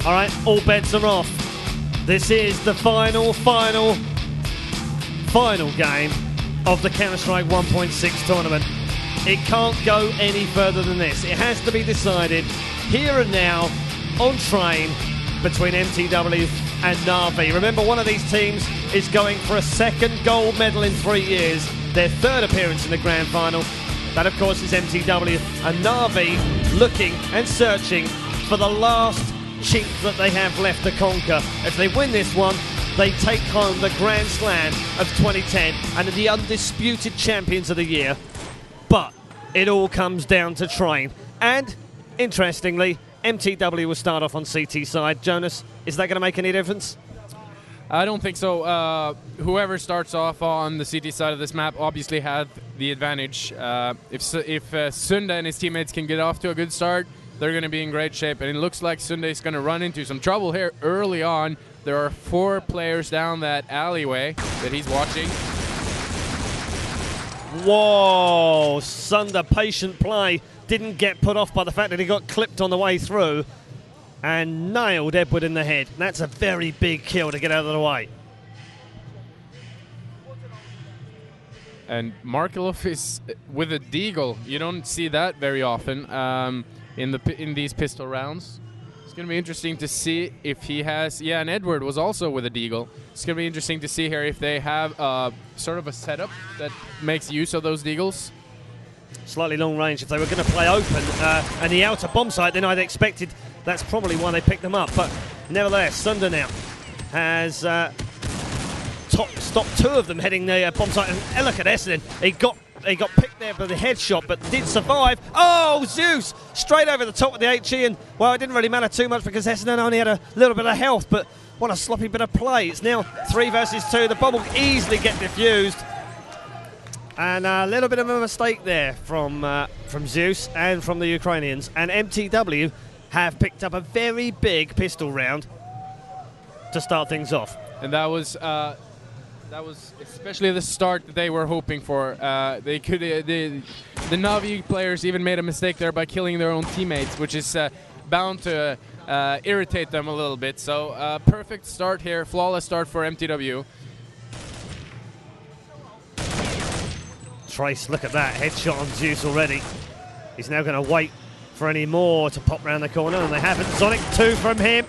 All right, all bets are off. This is the final game of the Counter-Strike 1.6 tournament. It can't go any further than this. It has to be decided here and now on Train between MTW and NaVi. Remember, one of these teams is going for a second gold medal in 3 years, their third appearance in the grand final. That, of course, is MTW, and NaVi looking and searching for the last chink that they have left to conquer. If they win this one, they take home the Grand Slam of 2010 and are the undisputed champions of the year. But it all comes down to Train. And, interestingly, MTW will start off on CT side. Jonas, is that going to make any difference? I don't think so. Whoever starts off on the CT side of this map obviously had the advantage. If Sunda and his teammates can get off to a good start, they're going to be in great shape. And it looks like Sunda is going to run into some trouble here early on. There are 4 players down that alleyway that he's watching. Whoa, Sunda, patient play. Didn't get put off by the fact that he got clipped on the way through and nailed Edward in the head. That's a very big kill to get out of the way. And Markelov is with a deagle. You don't see that very often in these pistol rounds. It's going to be interesting to see if he has... Yeah, and Edward was also with a deagle. It's going to be interesting to see here if they have sort of a setup that makes use of those deagles. Slightly long range. If they were going to play open and the outer bomb site, then I'd expected that's probably why they picked them up. But nevertheless, Sunda now has stopped 2 of them heading the bomb site. And look at Essendon. He got picked there by the headshot, but did survive. Oh, Zeus! Straight over the top with the HE. And, well, it didn't really matter too much because Essendon only had a little bit of health. But what a sloppy bit of play. It's now 3 versus 2. The bomb will easily get defused. And a little bit of a mistake there from Zeus and from the Ukrainians. And MTW have picked up a very big pistol round to start things off. And that was especially the start that they were hoping for. The NaVi players even made a mistake there by killing their own teammates, which is bound to irritate them a little bit. So perfect start here, flawless start for MTW. Trace, look at that, headshot on Zeus already. He's now going to wait for any more to pop round the corner, and they haven't. Sonic 2 from him,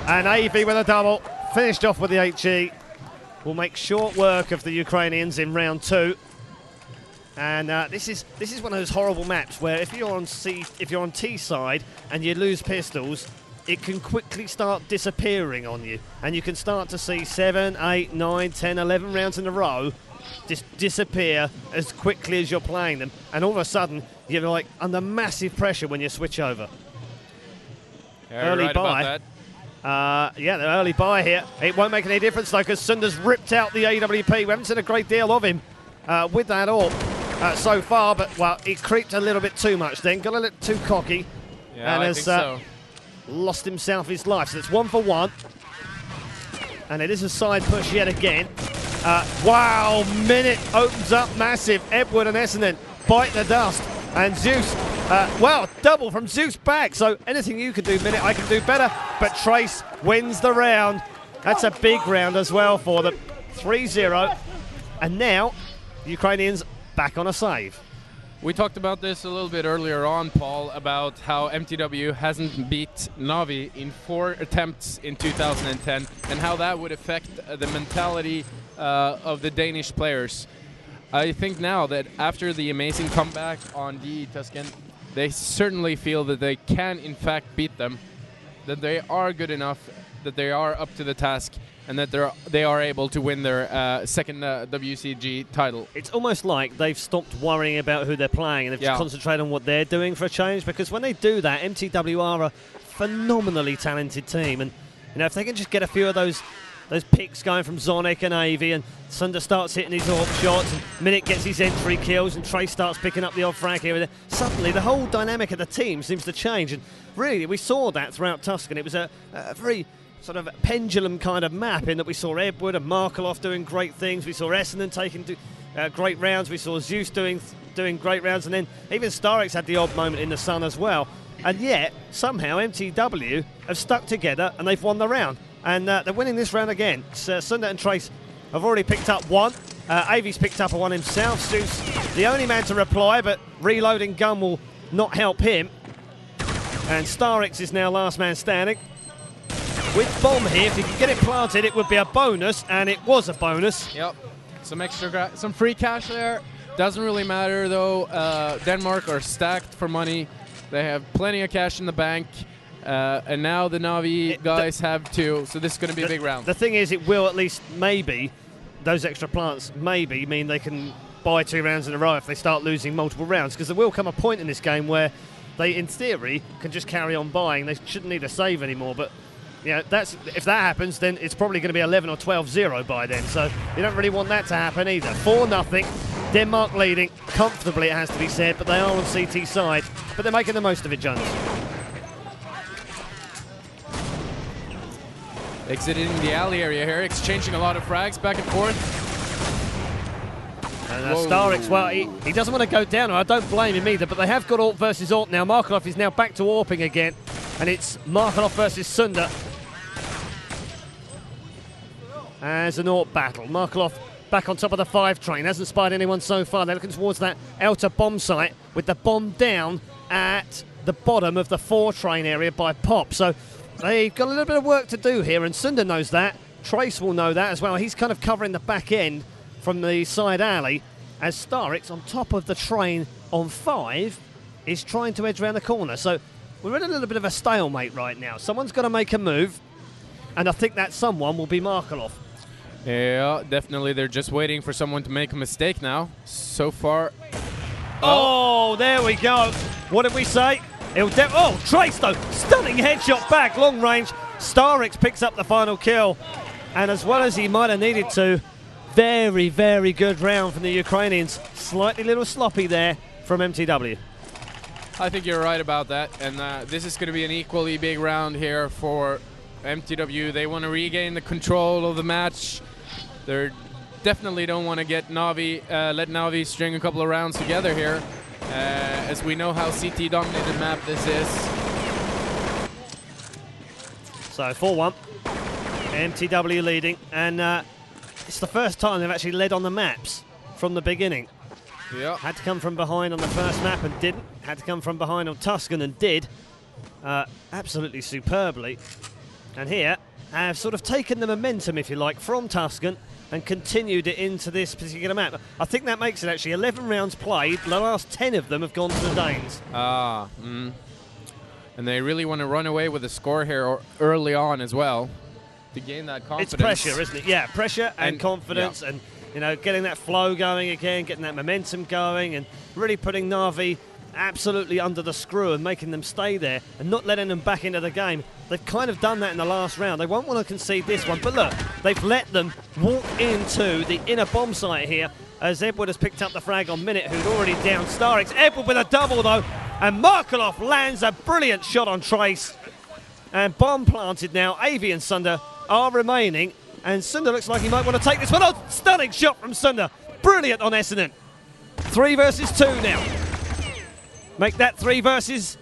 and AV with a double. Finished off with the HE. Will make short work of the Ukrainians in round 2. And this is one of those horrible maps where if you're on T side and you lose pistols, it can quickly start disappearing on you, and you can start to see 7, 8, 9, 10, 11 rounds in a row just disappear as quickly as you're playing them, and all of a sudden you're like under massive pressure when you switch over. Yeah, early buy. Yeah, the early buy here. It won't make any difference though, because Sunda's ripped out the AWP. We haven't seen a great deal of him with that AWP so far, but well, he creeped a little bit too much then, got a little too cocky, yeah, and I has think so. Lost himself his life. So it's 1 for 1. And it is a side push yet again. Wow, Minute opens up massive. Edward and Essendon bite the dust. And Zeus, well, double from Zeus back. So anything you can do, Minute, I can do better. But Trace wins the round. That's a big round as well for them. 3-0. And now, Ukrainians back on a save. We talked about this a little bit earlier on, Paul, about how MTW hasn't beat NaVi in 4 attempts in 2010 and how that would affect the mentality of the Danish players. I think now that after the amazing comeback on DE Tuscan, they certainly feel that they can in fact beat them, that they are good enough, that they are up to the task, and that they are able to win their second WCG title. It's almost like they've stopped worrying about who they're playing and they've just concentrated on what they're doing for a change, because when they do that, MTW are a phenomenally talented team, and you know, if they can just get a few of those picks going from Zonic and AV, and Sunda starts hitting his AWP shots, and Minute gets his entry kills, and Trace starts picking up the odd frag here and there, suddenly the whole dynamic of the team seems to change, and really we saw that throughout Tuscan. It was a very sort of pendulum kind of map in that we saw Edward and Markelov doing great things, we saw Essendon taking great rounds, we saw Zeus doing great rounds, and then even Starix had the odd moment in the sun as well. And yet, somehow, MTW have stuck together and they've won the round. And they're winning this round again. Sunder and Trace have already picked up one. Avi's picked up a one himself. Stu's the only man to reply, but reloading gun will not help him. And Starix is now last man standing. With bomb here, if he can get it planted, it would be a bonus, and it was a bonus. Yep, some free cash there. Doesn't really matter though. Denmark are stacked for money. They have plenty of cash in the bank, and now the NaVi guys have two. So this is going to be a big round. The thing is, it will at least maybe those extra plants maybe mean they can buy 2 rounds in a row if they start losing multiple rounds, because there will come a point in this game where they, in theory, can just carry on buying. They shouldn't need a save anymore, but yeah, if that happens, then it's probably going to be 11 or 12-0 by then, so you don't really want that to happen either. 4-0, Denmark leading comfortably, it has to be said, but they are on CT side, but they're making the most of it, Jones. Exiting the alley area here, exchanging a lot of frags back and forth. And Starix, well, he doesn't want to go down, and I don't blame him either, but they have got AWP versus AWP now. Markelov is now back to AWPing again, and it's Markelov versus Sunder as an AWP battle. Markelov back on top of the 5 train, hasn't spied anyone so far. They're looking towards that outer bomb site with the bomb down at the bottom of the 4 train area by Pop. So they've got a little bit of work to do here, and Sunder knows that. Trace will know that as well. He's kind of covering the back end from the side alley as Starix on top of the train on 5 is trying to edge around the corner. So we're in a little bit of a stalemate right now. Someone's got to make a move, and I think that someone will be Markelov. Yeah, definitely. They're just waiting for someone to make a mistake now. So far. Oh, there we go. What did we say? Trace though. Stunning headshot back, long range. Starix picks up the final kill. And as well as he might have needed to, very, very good round from the Ukrainians. Slightly little sloppy there from MTW. I think you're right about that. And this is going to be an equally big round here for MTW. They want to regain the control of the match. They definitely don't want to get NaVi, let NaVi string a couple of rounds together here, as we know how CT dominated map this is. So 4-1, MTW leading, and it's the first time they've actually led on the maps from the beginning. Yeah. Had to come from behind on the first map and didn't. Had to come from behind on Tuscan and did. Absolutely superbly. And here have sort of taken the momentum, if you like, from Tuscan and continued it into this particular map. I think that makes it actually 11 rounds played. The last 10 of them have gone to the Danes. And they really want to run away with the score here early on as well to gain that confidence. It's pressure, isn't it? Yeah, pressure and confidence, and you know, getting that flow going again, getting that momentum going, and really putting NaVi absolutely under the screw and making them stay there and not letting them back into the game. They've kind of done that in the last round. They won't want to concede this one, but look, they've let them walk into the inner bomb site here as Edward has picked up the frag on Minute, who'd already downed Starix. Edward with a double though, and Markelov lands a brilliant shot on Trace. And bomb planted now. Avi and Sunder are remaining, and Sunder looks like he might want to take this one. Oh, stunning shot from Sunder. Brilliant on Essendon. 3 versus 2 now. Make that 3 versus...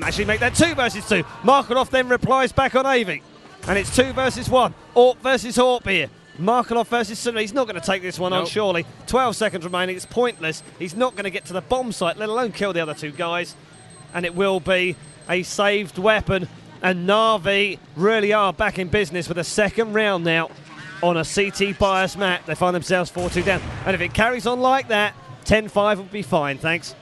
Actually, make that 2 versus 2. Markelov then replies back on Avi. And it's 2 versus 1. AWP versus AWP here. Markelov versus Sunder. He's not going to take this one on, surely. 12 seconds remaining. It's pointless. He's not going to get to the bomb site, let alone kill the other 2 guys. And it will be a saved weapon. And NaVi really are back in business with a second round now on a CT bias map. They find themselves 4-2 down. And if it carries on like that, 10-5 will be fine, thanks.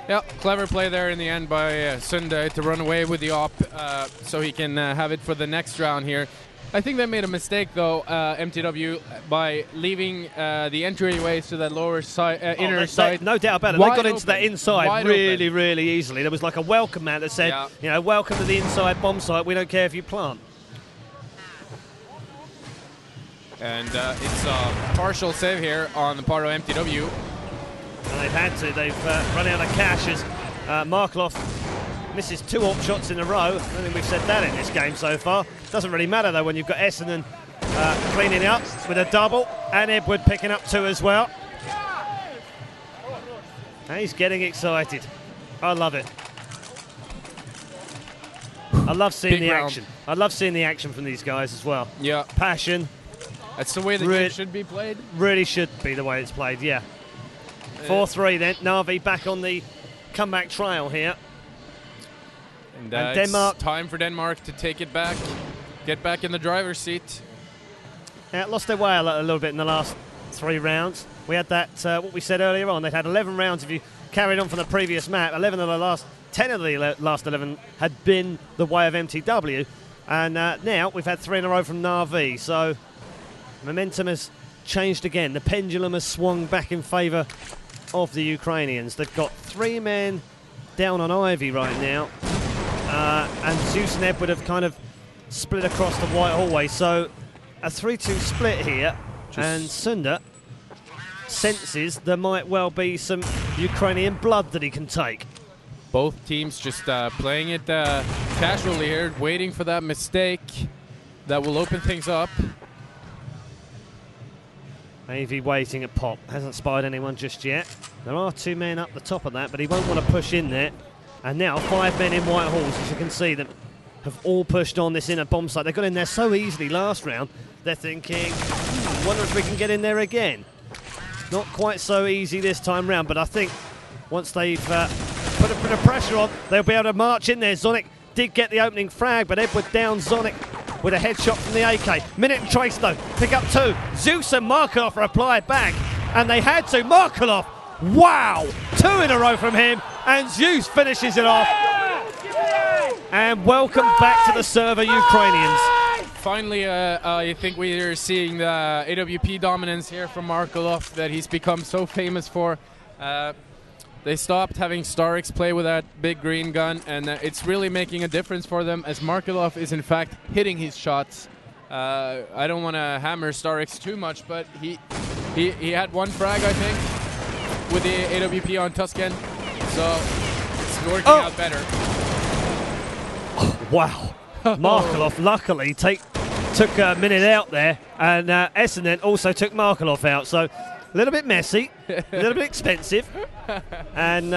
Yeah, clever play there in the end by Sunday to run away with the AWP so he can have it for the next round here. I think they made a mistake though, MTW, by leaving the entryways to that lower side, inner side. No doubt about it. They got into that inside really, really easily. There was like a welcome mat that said, you know, welcome to the inside bomb site. We don't care if you plant. And it's a partial save here on the part of MTW. And they've had to. They've run out of cash as Markelov misses 2 AWP shots in a row. I don't think we've said that in this game so far. Doesn't really matter though when you've got Essendon cleaning up with a double, and Edward picking up 2 as well. And he's getting excited. I love it. I love seeing Big the round. action. I love seeing the action from these guys as well. Yeah. Passion. That's the way the game should be played. Really should be the way it's played, yeah. 4-3 then. NaVi back on the comeback trail here. And Denmark. Time for Denmark to take it back, get back in the driver's seat. Yeah, lost their way a little bit in the last 3 rounds. We had that, what we said earlier on, they'd had 11 rounds. If you carried on from the previous map, 11 of the last 10 of the last 11 had been the way of MTW. And now we've had 3 in a row from NaVi. So momentum has changed again. The pendulum has swung back in favour of the Ukrainians. They've got 3 men down on Ivy right now. And Zeus and Edward have kind of split across the white hallway. So a 3-2 split here. And Sunda senses there might well be some Ukrainian blood that he can take. Both teams just playing it casually here, waiting for that mistake that will open things up. AV waiting at pop. Hasn't spied anyone just yet. There are 2 men up the top of that, but he won't want to push in there. And now 5 men in white halls, as you can see, them have all pushed on this inner bomb site. They got in there so easily last round. They're thinking, wonder if we can get in there again. Not quite so easy this time round, but I think once they've put a bit of pressure on, they'll be able to march in there. Zonic did get the opening frag, but Edward down Zonic with a headshot from the AK. Minute and Trace, though, pick up 2. Zeus and Markelov reply back, and they had to. Markelov, wow! 2 in a row from him, and Zeus finishes it off. And welcome back to the server, Ukrainians. Finally, I think we are seeing the AWP dominance here from Markelov that he's become so famous for. They stopped having Starix play with that big green gun, and it's really making a difference for them as Markelov is in fact hitting his shots. I don't want to hammer Starix too much, but he had 1 frag, I think, with the AWP on Tuscan, so it's working out better. Oh, wow. Markelov luckily took a minute out there, and Essendon also took Markelov out, so a little bit messy, a little bit expensive, and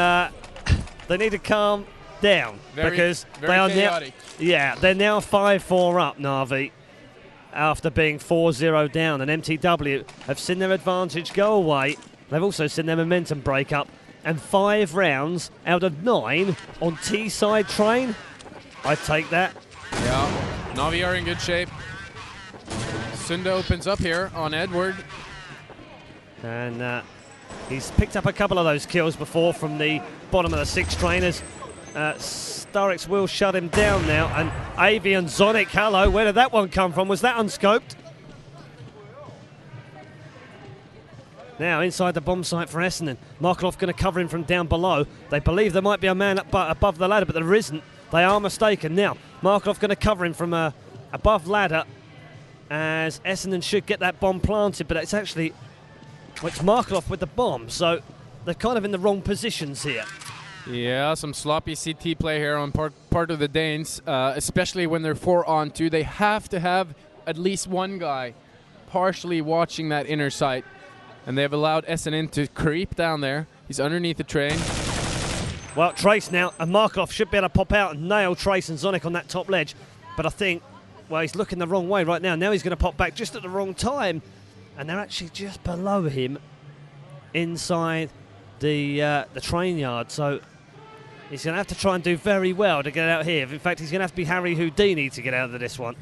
they need to calm down because they are chaotic. They're now 5-4 up, NaVi, after being 4-0 down, and MTW have seen their advantage go away. They've also seen their momentum break up, and 5 rounds out of 9 on T-side train. I'd take that. Yeah, NaVi are in good shape. Sunda opens up here on Edward. And he's picked up a couple of those kills before from the bottom of the 6 trainers. Starix will shut him down now. And AV and Zonic, hello, where did that one come from? Was that unscoped? Now inside the bomb site for Essendon. Markelov going to cover him from down below. They believe there might be a man up above the ladder, but there isn't. They are mistaken. Now, Markelov going to cover him from above ladder as Essendon should get that bomb planted, but it's actually, well, it's Markelov with the bomb, so they're kind of in the wrong positions here. Yeah, some sloppy CT play here on part of the Danes, especially when they're 4-on-2. They have to have at least 1 guy partially watching that inner site, and they've allowed Essendon to creep down there. He's underneath the train. Well, Trace now, and Markelov should be able to pop out and nail Trace and Zonic on that top ledge. But I think, well, he's looking the wrong way right now. Now he's going to pop back just at the wrong time. And they're actually just below him inside the train yard. So he's going to have to try and do very well to get out here. In fact, he's going to have to be Harry Houdini to get out of this one.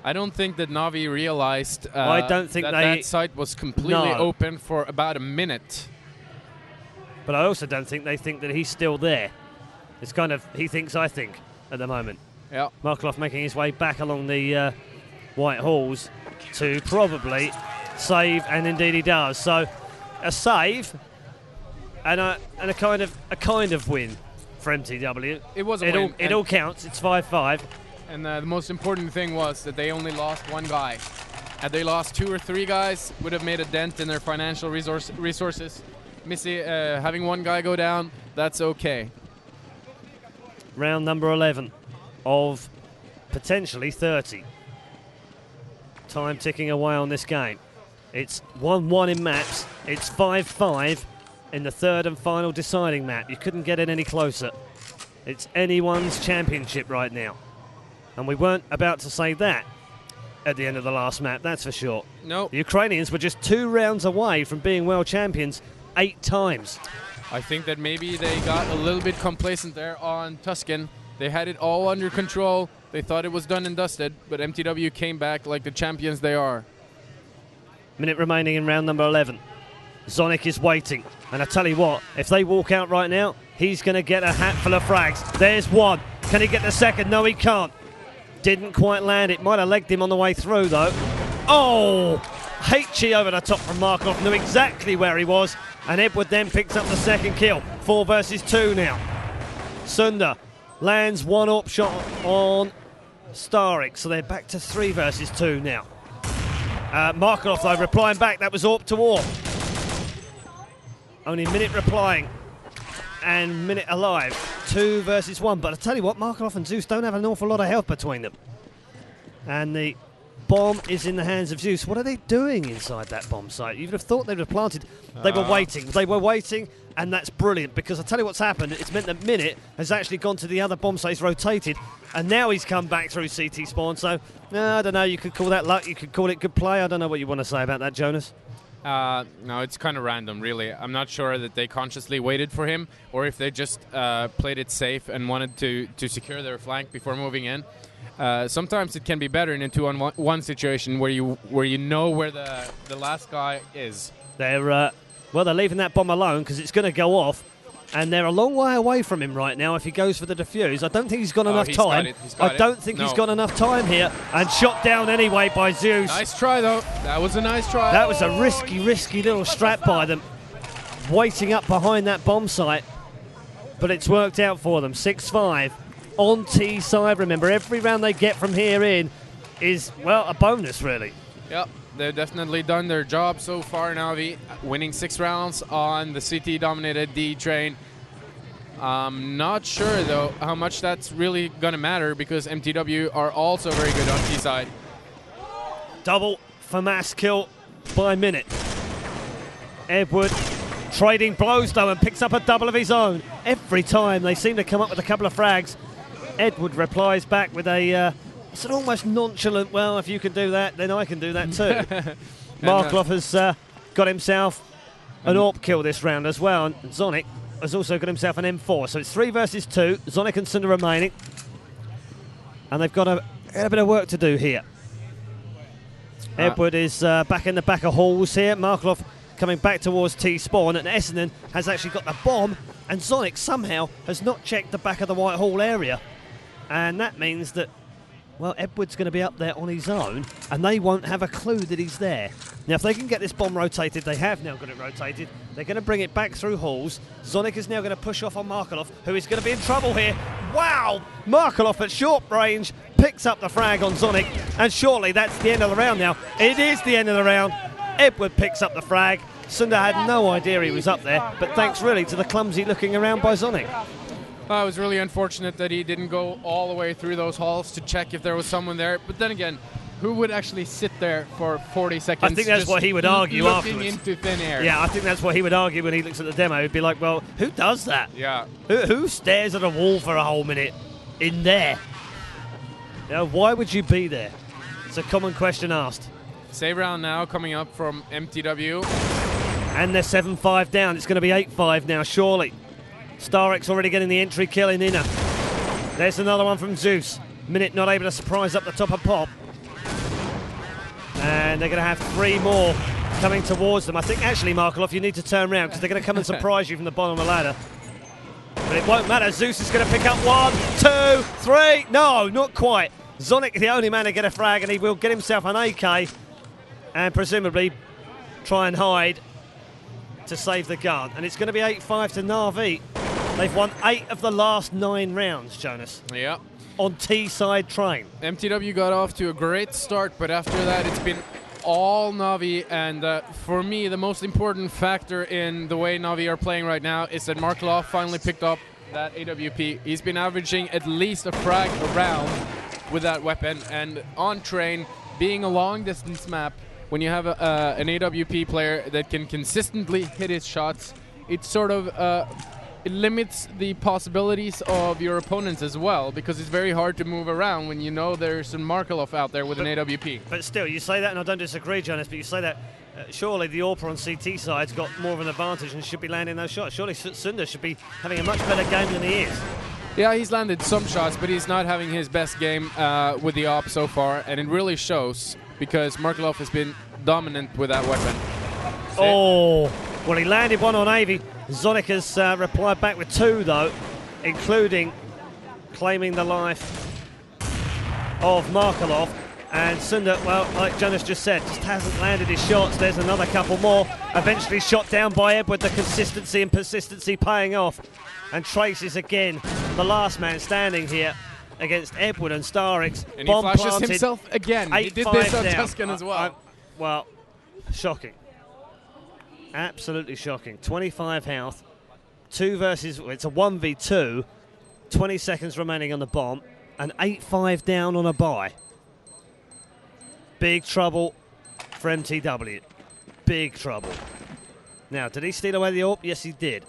I don't think that NaVi realized I don't think that site was completely open for about a minute. But I also don't think they think that he's still there. It's kind of he thinks, I think, at the moment. Yeah. Markelov making his way back along the white halls to probably save, and indeed he does. So a save and a kind of win for MTW. It was a win. It all counts. It's 5-5. And the most important thing was that they only lost 1 guy. Had they lost 2 or 3 guys, would have made a dent in their financial resources. Having 1 guy go down, that's okay. Round number 11 of potentially 30. Time ticking away on this game. It's 1-1 in maps. It's 5-5 in the 3rd and final deciding map. You couldn't get it any closer. It's anyone's championship right now. And we weren't about to say that at the end of the last map, that's for sure. No. The Ukrainians were just 2 rounds away from being world champions 8 times. I think that maybe they got a little bit complacent there on Tuscan. They had it all under control. They thought it was done and dusted, but MTW came back like the champions they are. Minute remaining in round number 11. Zonic is waiting. And I tell you what, if they walk out right now, he's going to get a hatful of frags. There's one. Can he get the second? No, he can't. Didn't quite land. It might have legged him on the way through, though. Oh! HE over the top from Markov. Knew exactly where he was. And Edward then picks up the second kill. 4 versus 2 now. Sunda lands one AWP shot on Starik. So they're back to 3 versus 2 now. Markov, though, replying back. That was AWP to AWP. Only Minute replying. And Minute alive. 2 versus 1. But I tell you what, Markov and Zeus don't have an awful lot of health between them. And the bomb is in the hands of Zeus. What are they doing inside that bomb site? You'd have thought they'd have planted. They were waiting. They were waiting, and that's brilliant, because I tell you what's happened. It's meant that Minute has actually gone to the other bomb site, he's rotated, and now he's come back through CT spawn. So, I don't know, you could call that luck, you could call it good play. I don't know what you want to say about that, Jonas. No, it's kind of random, really. I'm not sure that they consciously waited for him, or if they just played it safe and wanted to secure their flank before moving in. Sometimes it can be better in a 2-on-1 situation where you know where the last guy is. They're leaving that bomb alone because it's going to go off, and they're a long way away from him right now if he goes for the defuse. I don't think he's got enough time. I don't think he's got enough time here, and shot down anyway by Zeus. Nice try, though. That was a nice try. That was a risky little strap by them, waiting up behind that bomb site, but it's worked out for them. 6-5 on T side. Remember, every round they get from here in is, well, a bonus, really. Yep. They've definitely done their job so far, NaVi, winning 6 rounds on the CT-dominated D train. I'm not sure, though, how much that's really going to matter, because MTW are also very good on T side. Double for mass kill by Minute. Edward trading blows, though, and picks up a double of his own. Every time they seem to come up with a couple of frags, Edward replies back with a... it's an almost nonchalant, well, if you can do that, then I can do that too. Markov has got himself an AWP kill this round as well, and Zonic has also got himself an M4. So it's 3 versus 2, Zonic and Sunda remaining. And they've got a bit of work to do here. Edward is back in the back of halls here. Markov coming back towards T-spawn, and Essendon has actually got the bomb, and Zonic somehow has not checked the back of the White Hall area. And that means that, well, Edward's going to be up there on his own, and they won't have a clue that he's there. Now, if they can get this bomb rotated, they have now got it rotated. They're going to bring it back through halls. Zonic is now going to push off on Markelov, who is going to be in trouble here. Wow! Markelov at short range picks up the frag on Zonic, and surely that's the end of the round now. It is the end of the round. Edward picks up the frag. Sunda had no idea he was up there, but thanks really to the clumsy looking around by Zonic. It was really unfortunate that he didn't go all the way through those halls to check if there was someone there. But then again, who would actually sit there for 40 seconds? I think that's what he would argue looking afterwards. Into thin air. Yeah, I think that's what he would argue when he looks at the demo. He'd be like, well, who does that? Yeah. Who stares at a wall for a whole minute in there? You know, why would you be there? It's a common question asked. Save round now coming up from MTW. And they're 7-5 down. It's going to be 8-5 now, surely. Starek's already getting the entry kill in inner. There's another one from Zeus. Minute not able to surprise up the top of Pop. And they're going to have 3 more coming towards them. I think actually, Markelov, you need to turn around because they're going to come and surprise you from the bottom of the ladder. But it won't matter. Zeus is going to pick up 1, 2, 3. No, not quite. Zonic, the only man to get a frag, and he will get himself an AK and presumably try and hide to save the gun. And it's going to be 8-5 to NaVi. They've won 8 of the last 9 rounds, Jonas. Yeah. On T-side train. MTW got off to a great start, but after that it's been all NaVi. And for me, the most important factor in the way NaVi are playing right now is that Markelov finally picked up that AWP. He's been averaging at least a frag a round with that weapon. And on train, being a long-distance map, when you have an AWP player that can consistently hit his shots, it sort of it limits the possibilities of your opponents as well, because it's very hard to move around when you know there's a Markelov out there with an AWP. But still, you say that, and I don't disagree, Jonas, but you say that surely the AWPer on CT side's got more of an advantage and should be landing those shots. Surely Sunder should be having a much better game than he is. Yeah, he's landed some shots, but he's not having his best game with the AWP so far, and it really shows because Markelov has been dominant with that weapon. Oh, well, he landed one on Avi. Zonic has replied back with 2, though, including claiming the life of Markelov. And Sunder, well, like Jonas just said, just hasn't landed his shots. There's another couple more. Eventually shot down by Edward. The consistency and persistency paying off. And Trace is again the last man standing here against Edward and Starix. And he flashes planted, himself again. He did this on down. Tuscan as well. Well, shocking. Absolutely shocking. 25 health. 2 versus, it's a 1v2. 20 seconds remaining on the bomb. And 8-5 down on a buy. Big trouble for MTW. Big trouble. Now, did he steal away the AWP? Yes, he did.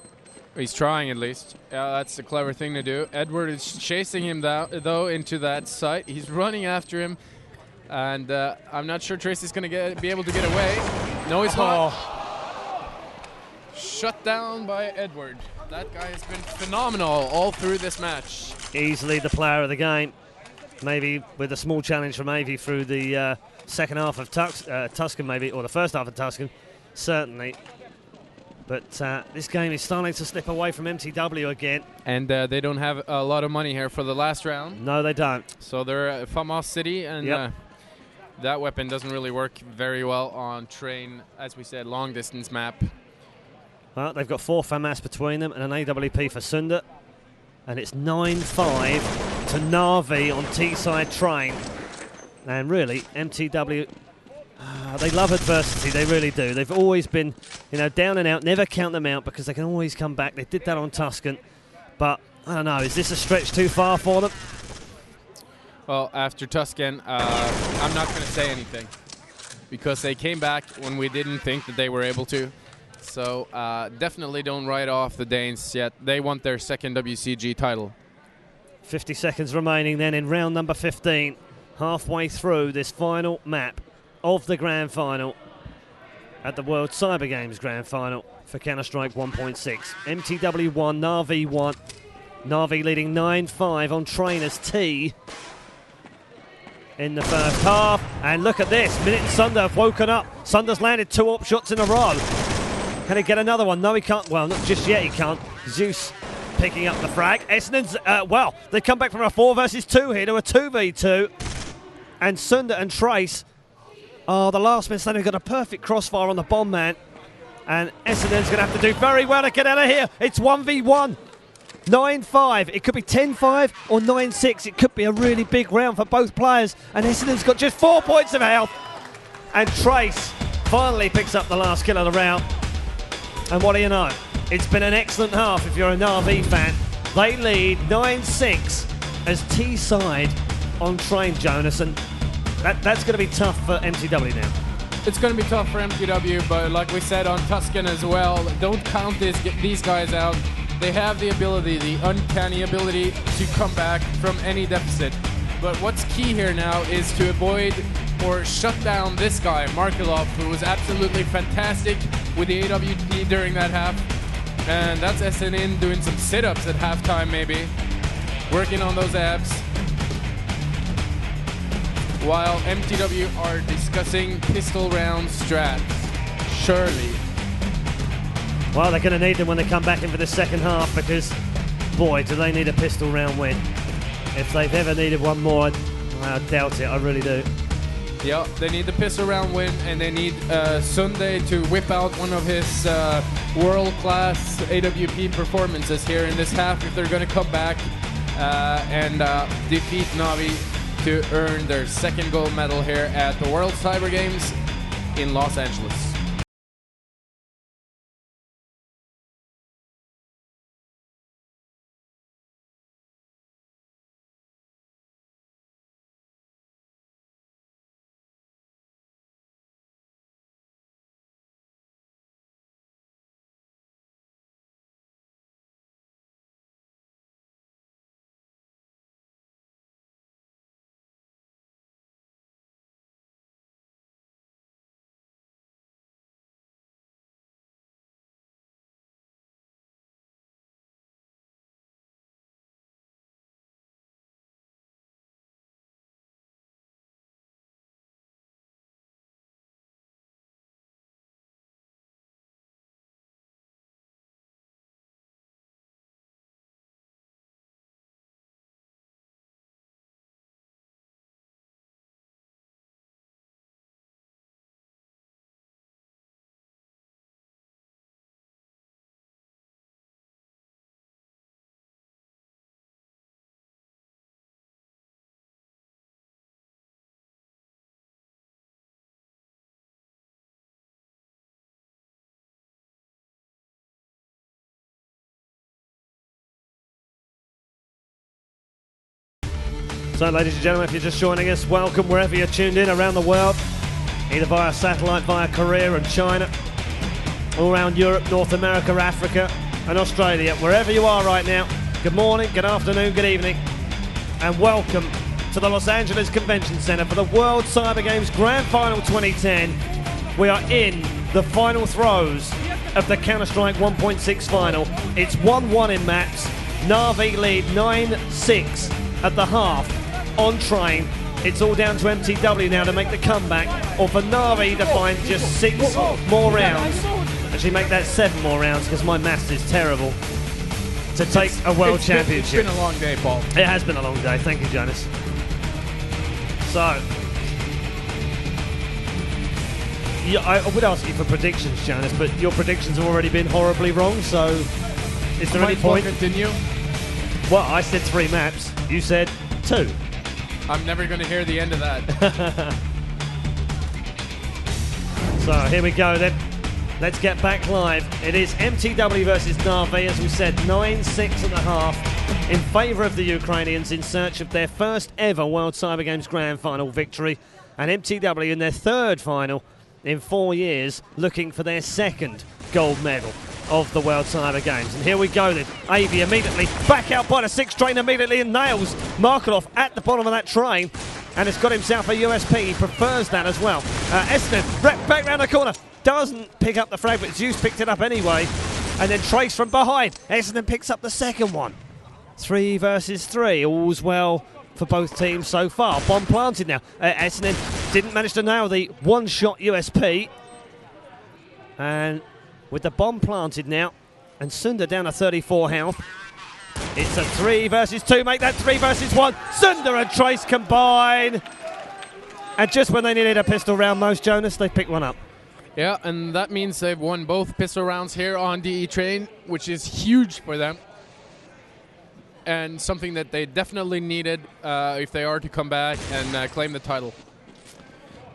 He's trying at least. That's a clever thing to do. Edward is chasing him though into that site. He's running after him. And I'm not sure Tracy's going to be able to get away. No, he's not. Shut down by Edward. That guy has been phenomenal all through this match. Easily the player of the game. Maybe with a small challenge from Avi through the second half of Tuscan, maybe, or the first half of Tuscan, certainly. But this game is starting to slip away from MTW again. And they don't have a lot of money here for the last round. No, they don't. So they're at FAMAS City, and that weapon doesn't really work very well on train, as we said, long-distance map. Well, they've got 4 FAMAS between them and an AWP for Sunder. And it's 9-5 to NaVi on T-side train. And really, MTW, they love adversity, they really do. They've always been, down and out, never count them out because they can always come back. They did that on Tuscan. But, I don't know, is this a stretch too far for them? Well, after Tuscan, I'm not going to say anything because they came back when we didn't think that they were able to. So definitely don't write off the Danes yet. They want their second WCG title. 50 seconds remaining then in round number 15. Halfway through this final map of the Grand Final at the World Cyber Games Grand Final for Counter-Strike 1.6. MTW 1, NaVi 1. NaVi leading 9-5 on Trainers T in the first half. And look at this. Minute and Sunder have woken up. Sunder's landed 2 AWP shots in a row. Can he get another one? No, he can't. Well, not just yet, he can't. Zeus picking up the frag. Essendon's, well, they come back from a 4 versus 2 here to a 2v2. And Sunder and Trace are the last men standing. Got a perfect crossfire on the bomb man. And Essendon's going to have to do very well to get out of here. It's 1v1. 9-5. It could be 10-5 or 9-6. It could be a really big round for both players. And Essendon's got just 4 points of health. And Trace finally picks up the last kill of the round. And what do you know? It's been an excellent half if you're a NaVi fan. They lead 9-6 as T-side on train, Jonas. And that's going to be tough for MTW now. It's going to be tough for MTW, but like we said on Tuscan as well, don't count these guys out. They have the ability, the uncanny ability to come back from any deficit. But what's key here now is to avoid or shut down this guy, Markelov, who was absolutely fantastic with the AWP during that half. And that's SNN doing some sit-ups at halftime maybe, working on those abs. While MTW are discussing pistol round strats. Surely. Well, they're going to need them when they come back in for the second half because, boy, do they need a pistol round win. If they've ever needed one more, I doubt it, I really do. Yeah, they need the pistol round win, and they need Sunday to whip out one of his world-class AWP performances here in this half if they're going to come back and defeat NaVi to earn their second gold medal here at the World Cyber Games in Los Angeles. So, ladies and gentlemen, if you're just joining us, welcome wherever you're tuned in around the world, either via satellite, via Korea and China, all around Europe, North America, Africa and Australia. Wherever you are right now, good morning, good afternoon, good evening, and welcome to the Los Angeles Convention Center for the World Cyber Games Grand Final 2010. We are in the final throes of the Counter-Strike 1.6 final. It's 1-1 in maps. NaVi lead 9-6 at the half on train. It's all down to MTW now to make the comeback, or for NaVi to find just 6 more rounds. Actually make that 7 more rounds, because my maths is terrible, to take a world championship. It's been a long day, Paul. It has been a long day. Thank you, Jonas. So, yeah, I would ask you for predictions, Jonas, but your predictions have already been horribly wrong, so is there any point? Continue? Well, I said 3 maps. You said 2. I'm never going to hear the end of that. So, here we go then. Let's get back live. It is MTW versus NaVi, as we said, 9-6.5 in favour of the Ukrainians in search of their first ever World Cyber Games Grand Final victory, and MTW in their 3rd final in 4 years, looking for their 2nd gold medal of the World Cyber Games. And here we go then. Avi immediately back out by the 6th train immediately and nails Markelov at the bottom of that train, and has got himself a USP. He prefers that as well. Essendon back round the corner. Doesn't pick up the frag, but Zeus picked it up anyway. And then Trace from behind. Essendon picks up the 2nd one. 3 versus 3. All's well for both teams so far. Bomb planted now. Essendon didn't manage to nail the one-shot USP. And with the bomb planted now, and Sunda down to 34 health. It's a 3 versus 2. Make that 3 versus 1. Sunda and Trace combine. And just when they needed a pistol round most, Jonas, they picked one up. Yeah, and that means they've won both pistol rounds here on DE Train, which is huge for them. And something that they definitely needed if they are to come back and claim the title.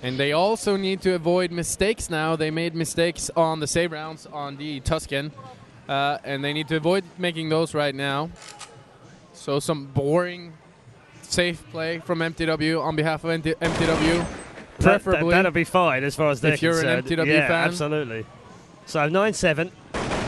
And they also need to avoid mistakes now. They made mistakes on the save rounds on DE Tuscan. And they need to avoid making those right now. So some boring safe play from MTW on behalf of MTW. Preferably. That'll be fine as far as they're concerned. If you're an MTW yeah, fan. Absolutely. So 9-7.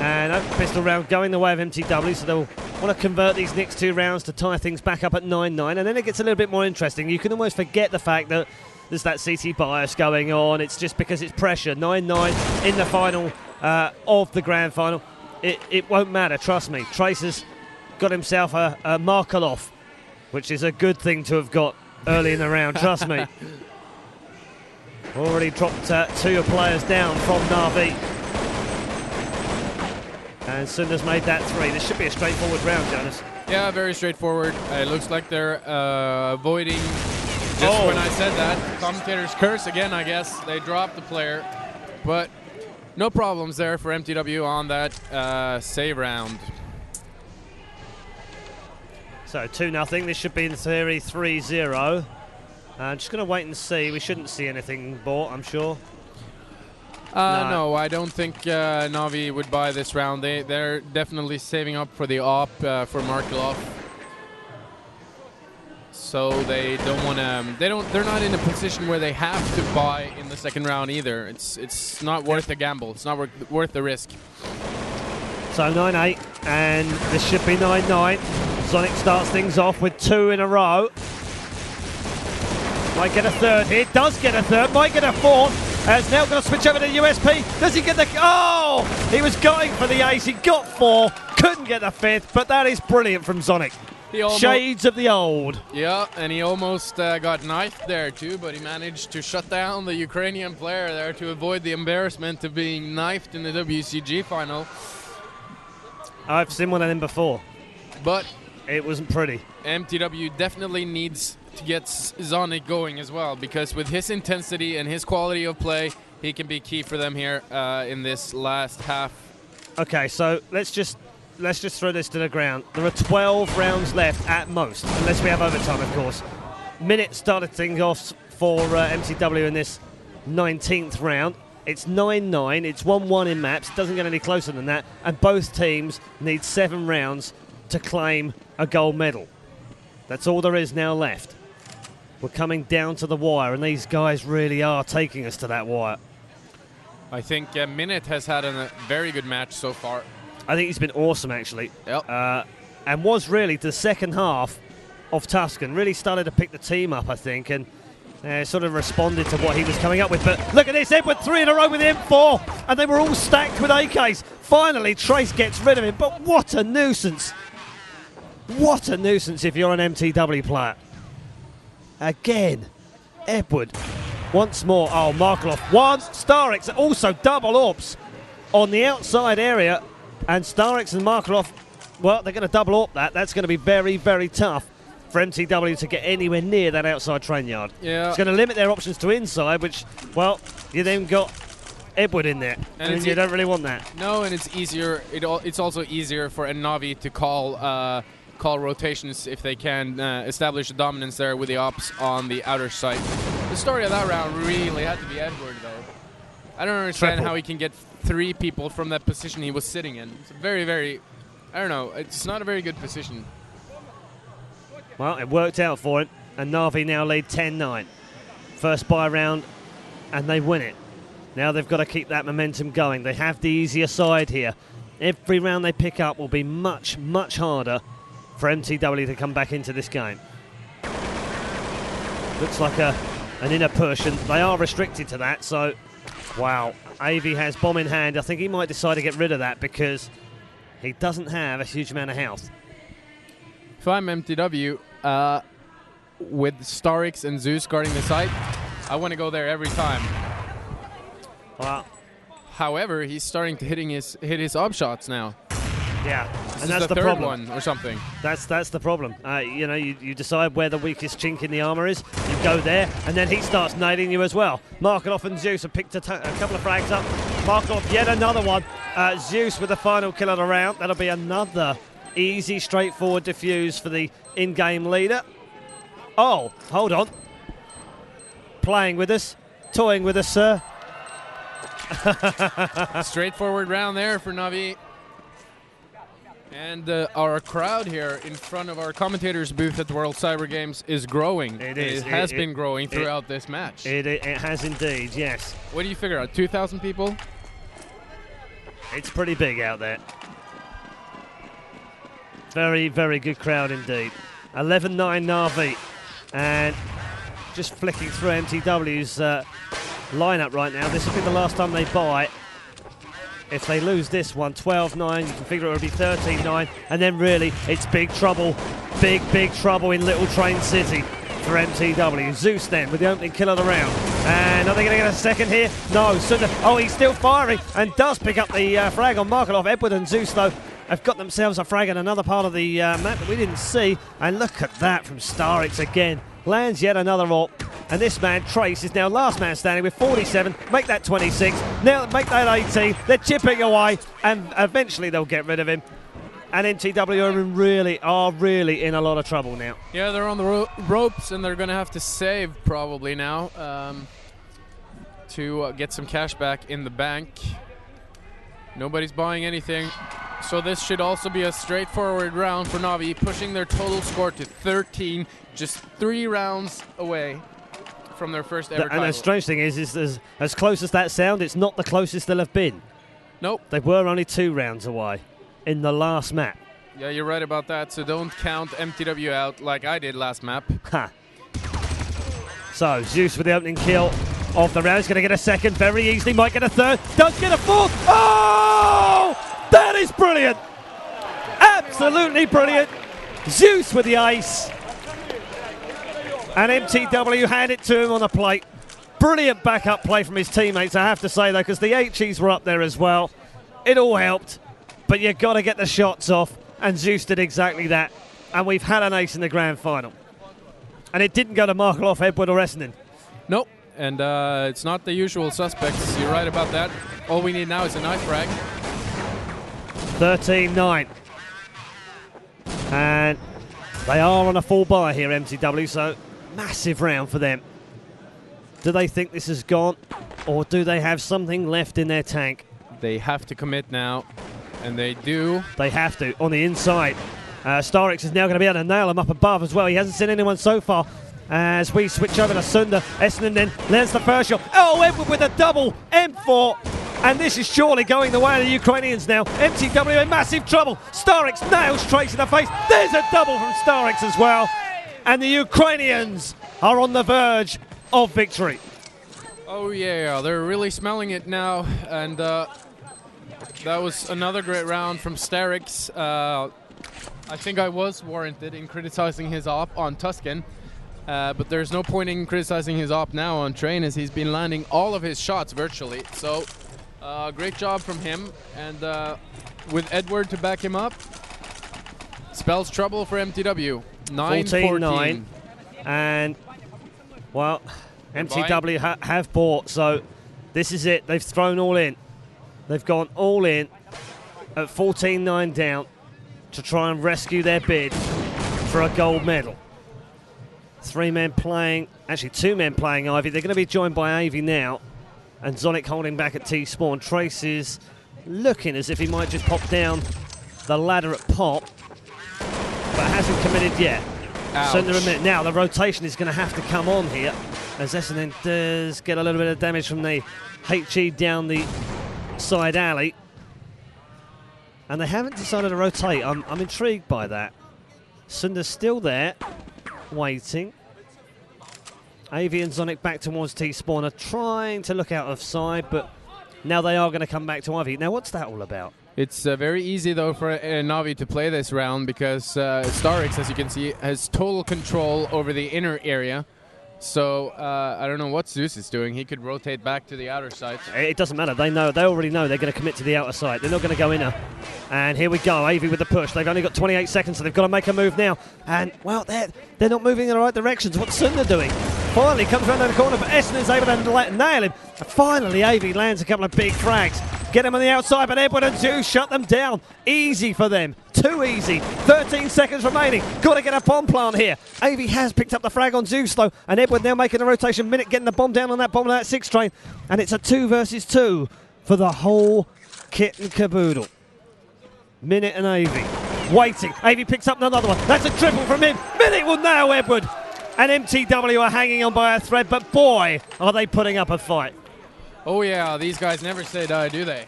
And open pistol round going the way of MTW. So they'll want to convert these next 2 rounds to tie things back up at 9-9. And then it gets a little bit more interesting. You can almost forget the fact that there's that CT bias going on. It's just because it's pressure. 9-9 in the final of the grand final. It won't matter, trust me. Trace has got himself a Markelov, which is a good thing to have got early in the round, trust me. Already dropped 2 players down from NaVi. And Sunda's made that 3. This should be a straightforward round, Jonas. Yeah, very straightforward. It looks like they're avoiding, just when I said that, commentator's curse again, I guess. They dropped the player. But no problems there for MTW on that save round. So 2-0. This should be in theory 3-0. I'm just going to wait and see. We shouldn't see anything bought, I'm sure. No, I don't think NaVi would buy this round. They're definitely saving up for the op for Markelov. So they don't want to. They're not in a position where they have to buy in the 2nd round either. It's not worth the gamble. It's not worth the risk. So 9-8, and this should be 9-9. Sonic starts things off with 2 in a row. Might get a 3rd here. Does get a 3rd. Might get a 4th. Has now got to switch over to USP. Does he get the... Oh! He was going for the ace. He got 4. Couldn't get the 5th. But that is brilliant from Sonic. Shades of the old. Yeah, and he almost got knifed there too, but he managed to shut down the Ukrainian player there to avoid the embarrassment of being knifed in the WCG final. I've seen one of them before. But it wasn't pretty. MTW definitely needs to get Zonic going as well, because with his intensity and his quality of play, he can be key for them here in this last half. Okay, so let's just throw this to the ground. There are 12 rounds left at most, unless we have overtime, of course. Minute started things off for MTW in this 19th round. It's 9-9. It's 1-1 in maps. It doesn't get any closer than that. And both teams need 7 rounds to claim a gold medal. That's all there is now left. We're coming down to the wire, and these guys really are taking us to that wire. I think Minute has had a very good match so far. I think he's been awesome, actually. Yep. And was really the second half of Tuscan. Really started to pick the team up, I think, and sort of responded to what he was coming up with. But look at this, Edward 3 in a row with the M4, and they were all stacked with AKs. Finally, Trace gets rid of him, but what a nuisance. What a nuisance if you're an MTW player. Again, Edward once more. Oh, Markelov. One, Starix also double orbs on the outside area, and Starix and Markelov, well, they're going to double orb that. That's going to be very, very tough for MTW to get anywhere near that outside train yard. Yeah. It's going to limit their options to inside, which, well, you then got Edward in there, and you don't really want that. No, and it's easier. It's also easier for NaVi to call rotations if they can establish a dominance there with the ops on the outer side. The story of that round really had to be Edward, though. I don't understand how he can get 3 people from that position he was sitting in. It's a very, very, I don't know, it's not a very good position. Well, it worked out for him, and NaVi now lead 10-9. First buy round, and they win it. Now they've got to keep that momentum going. They have the easier side here. Every round they pick up will be much, much harder for MTW to come back into this game. Looks like an inner push, and they are restricted to that, so wow. AV has bomb in hand. I think he might decide to get rid of that because he doesn't have a huge amount of health. If I'm MTW, with Starix and Zeus guarding the site, I want to go there every time. Wow. However, he's starting to hit his op shots now. Yeah, This and is that's the third problem. one or something. That's the problem. You know, you decide where the weakest chink in the armor is. You go there, and then he starts nailing you as well. Markelov and Zeus have picked a couple of frags up. Markelov yet another one. Zeus with the final kill of the round. That'll be another easy, straightforward defuse for the in-game leader. Oh, hold on. Playing with us, toying with us, sir. Straightforward round there for NaVi. And our crowd here in front of our commentators booth at the World Cyber Games is growing. It is. It has been growing throughout this match. It has indeed, yes. What do you figure out? 2,000 people? It's pretty big out there. Very, very good crowd indeed. 11-9 NaVi. And just flicking through MTW's lineup right now. This will be the last time they buy. If they lose this one, 12-9, you can figure it would be 13-9. And then really, it's big trouble. Big, big trouble in Little Train City for MTW. Zeus then with the opening kill of the round. And are they going to get a second here? No. Oh, he's still firing and does pick up the frag on Markelov. Edward and Zeus, though, have got themselves a frag in another part of the map that we didn't see. And look at that from Starix again. Lands yet another AWP. And this man, Trace, is now last man standing with 47. Make that 26. Now make that 18. They're chipping away. And eventually they'll get rid of him. And MTW are really in a lot of trouble now. Yeah, they're on the ropes, and they're going to have to save probably now to get some cash back in the bank. Nobody's buying anything. So this should also be a straightforward round for NaVi, pushing their total score to 13, just 3 rounds away from their first ever title. And the strange thing is as close as that sound, it's not the closest they'll have been. Nope. They were only 2 rounds away in the last map. Yeah, you're right about that, so don't count MTW out like I did last map. Ha. So, Zeus with the opening kill of the round. He's going to get a second very easily, might get a third, does get a fourth. Oh! That is brilliant! Absolutely brilliant! Zeus with the ace. And MTW hand it to him on a plate. Brilliant backup play from his teammates, I have to say, though, because the HEs were up there as well. It all helped, but you've got to get the shots off, and Zeus did exactly that. And we've had an ace in the grand final. And it didn't go to Markelov, Edward, or Essendon. Nope, and it's not the usual suspects. You're right about that. All we need now is a knife frag. 13-9. And they are on a full buy here, MTW, so massive round for them. Do they think this is gone, or do they have something left in their tank? They have to commit now, and they do. They have to. On the inside, Starix is now going to be able to nail him up above as well. He hasn't seen anyone so far. As we switch over to Sunder, Essendon then lands the first shot. Oh, Edward with a double M4. And this is surely going the way of the Ukrainians now. MTW in massive trouble. Starix nails Trace in the face. There's a double from Starix as well. And the Ukrainians are on the verge of victory. Oh yeah, they're really smelling it now. And that was another great round from Starix. I think I was warranted in criticizing his op on Tuscan. But there's no point in criticizing his op now on Train, as he's been landing all of his shots virtually. So great job from him, and with Edward to back him up, spells trouble for MTW. 9-14. And well, MTW have bought, so this is it. They've thrown all in. They've gone all in at 14-9 down to try and rescue their bid for a gold medal. 3 men playing, actually 2 men playing Ivy. They're going to be joined by Ivy now, and Zonic holding back at T-Spawn. Trace is looking as if he might just pop down the ladder at pop, but hasn't committed yet. So in a minute now, the rotation is going to have to come on here, as Essendon does get a little bit of damage from the HE down the side alley, and they haven't decided to rotate. I'm intrigued by that. Sunder's still there, waiting. Avi and Zonic back towards T-Spawn, are trying to look out of side, but now they are going to come back to Ivy. Now, what's that all about? It's very easy, though, for NaVi to play this round, because Starix, as you can see, has total control over the inner area. So I don't know what Zeus is doing. He could rotate back to the outer side. It doesn't matter. They already know they're going to commit to the outer side. They're not going to go inner. And here we go. Avy with the push. They've only got 28 seconds, so they've got to make a move now. And, well, they're not moving in the right directions. What's Sunder doing? Finally comes around the corner, but Essendon's able to nail him. And finally, Avy lands a couple of big frags. Get him on the outside, but Edward and Zeus shut them down. Easy for them. Too easy. 13 seconds remaining. Got to get a bomb plant here. Avy has picked up the frag on Zeus, though, and Edward now making a rotation. Minute getting the bomb down on that bomb on that 6 train. And it's a 2 versus 2 for the whole kit and caboodle. Minute and Avy waiting. Avy picks up another one. That's a triple from him. Minute will nail Edward. And MTW are hanging on by a thread, but boy, are they putting up a fight. Oh yeah, these guys never say die, do they?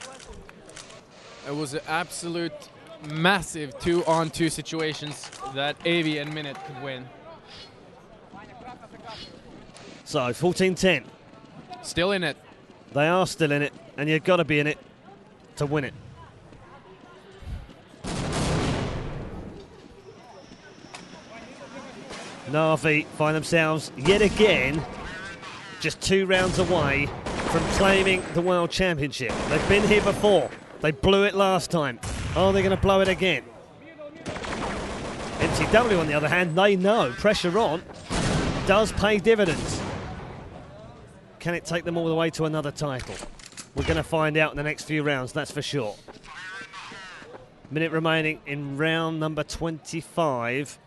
It was an absolute massive 2-on-2 situations that Avi and Minute could win. So 14-10. Still in it. They are still in it, and you've got to be in it to win it. NaVi find themselves yet again just 2 rounds away from claiming the World Championship. They've been here before. They blew it last time. Are they going to blow it again? MTW, on the other hand, they know pressure on does pay dividends. Can it take them all the way to another title? We're going to find out in the next few rounds, that's for sure. Minute remaining in round number 25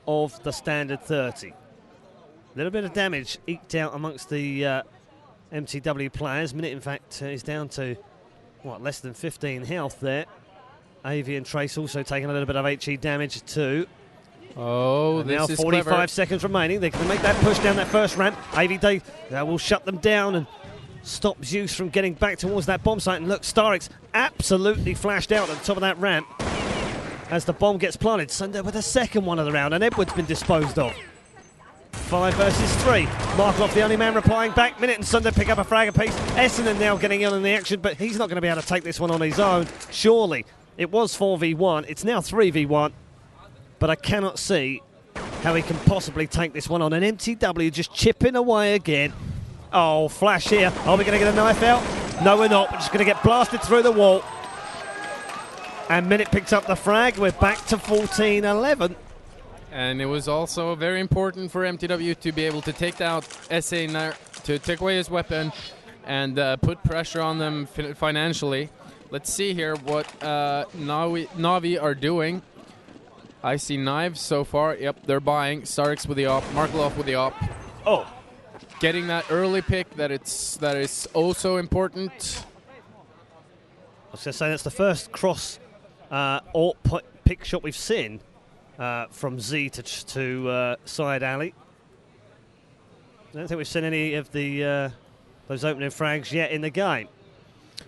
of the standard 30. A little bit of damage eked out amongst the MTW players. Minute, in fact, is down to, what, less than 15 health there. Avi and Trace also taking a little bit of HE damage too. Oh, and this now is 45 clever. seconds remaining. They can make that push down that first ramp. Avi will shut them down and stop Zeus from getting back towards that bomb site. And look, Starix absolutely flashed out at the top of that ramp as the bomb gets planted. Sunder with a second one of the round, and Edward's been disposed of. 5 versus 3. Markloff, the only man replying back. Minute and Sunder pick up a frag apiece. Essendon now getting in on the action, but he's not going to be able to take this one on his own, surely. It was 4v1. It's now 3v1, but I cannot see how he can possibly take this one on. And MTW just chipping away again. Oh, flash here. Are we going to get a knife out? No, we're not. We're just going to get blasted through the wall. And Minute picks up the frag. We're back to 14-11. And it was also very important for MTW to be able to take out SA, to take away his weapon and put pressure on them financially. Let's see here what NaVi are doing. I see knives so far. Yep, they're buying. Starix with the op, Markloff with the op. Oh, getting that early pick that is also important. I was going to say that's the first cross or pick pick shot we've seen from Z to Syed Ali. I don't think we've seen any of the those opening frags yet in the game,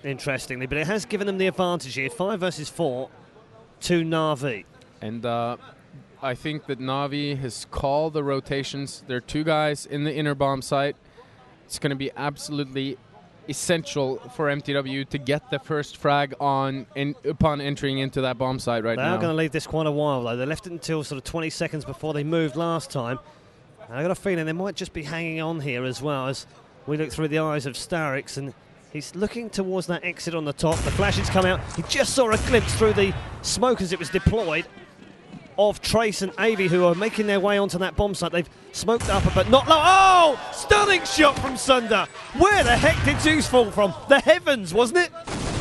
interestingly. But it has given them the advantage here, 5 versus 4 to NaVi. And I think that NaVi has called the rotations. There are 2 guys in the inner bomb site. It's going to be absolutely essential for MTW to get the first frag on upon entering into that bomb site right now. They're going to leave this quite a while, though. They left it until sort of 20 seconds before they moved last time. And I got a feeling they might just be hanging on here as well, as we look through the eyes of Starix, and he's looking towards that exit on the top. The flashes come out. He just saw a glimpse through the smoke as it was deployed of Trace and Avi, who are making their way onto that bomb site. They've smoked up, but not low. Oh! Stunning shot from Sunder. Where the heck did Zeus fall from? The heavens, wasn't it?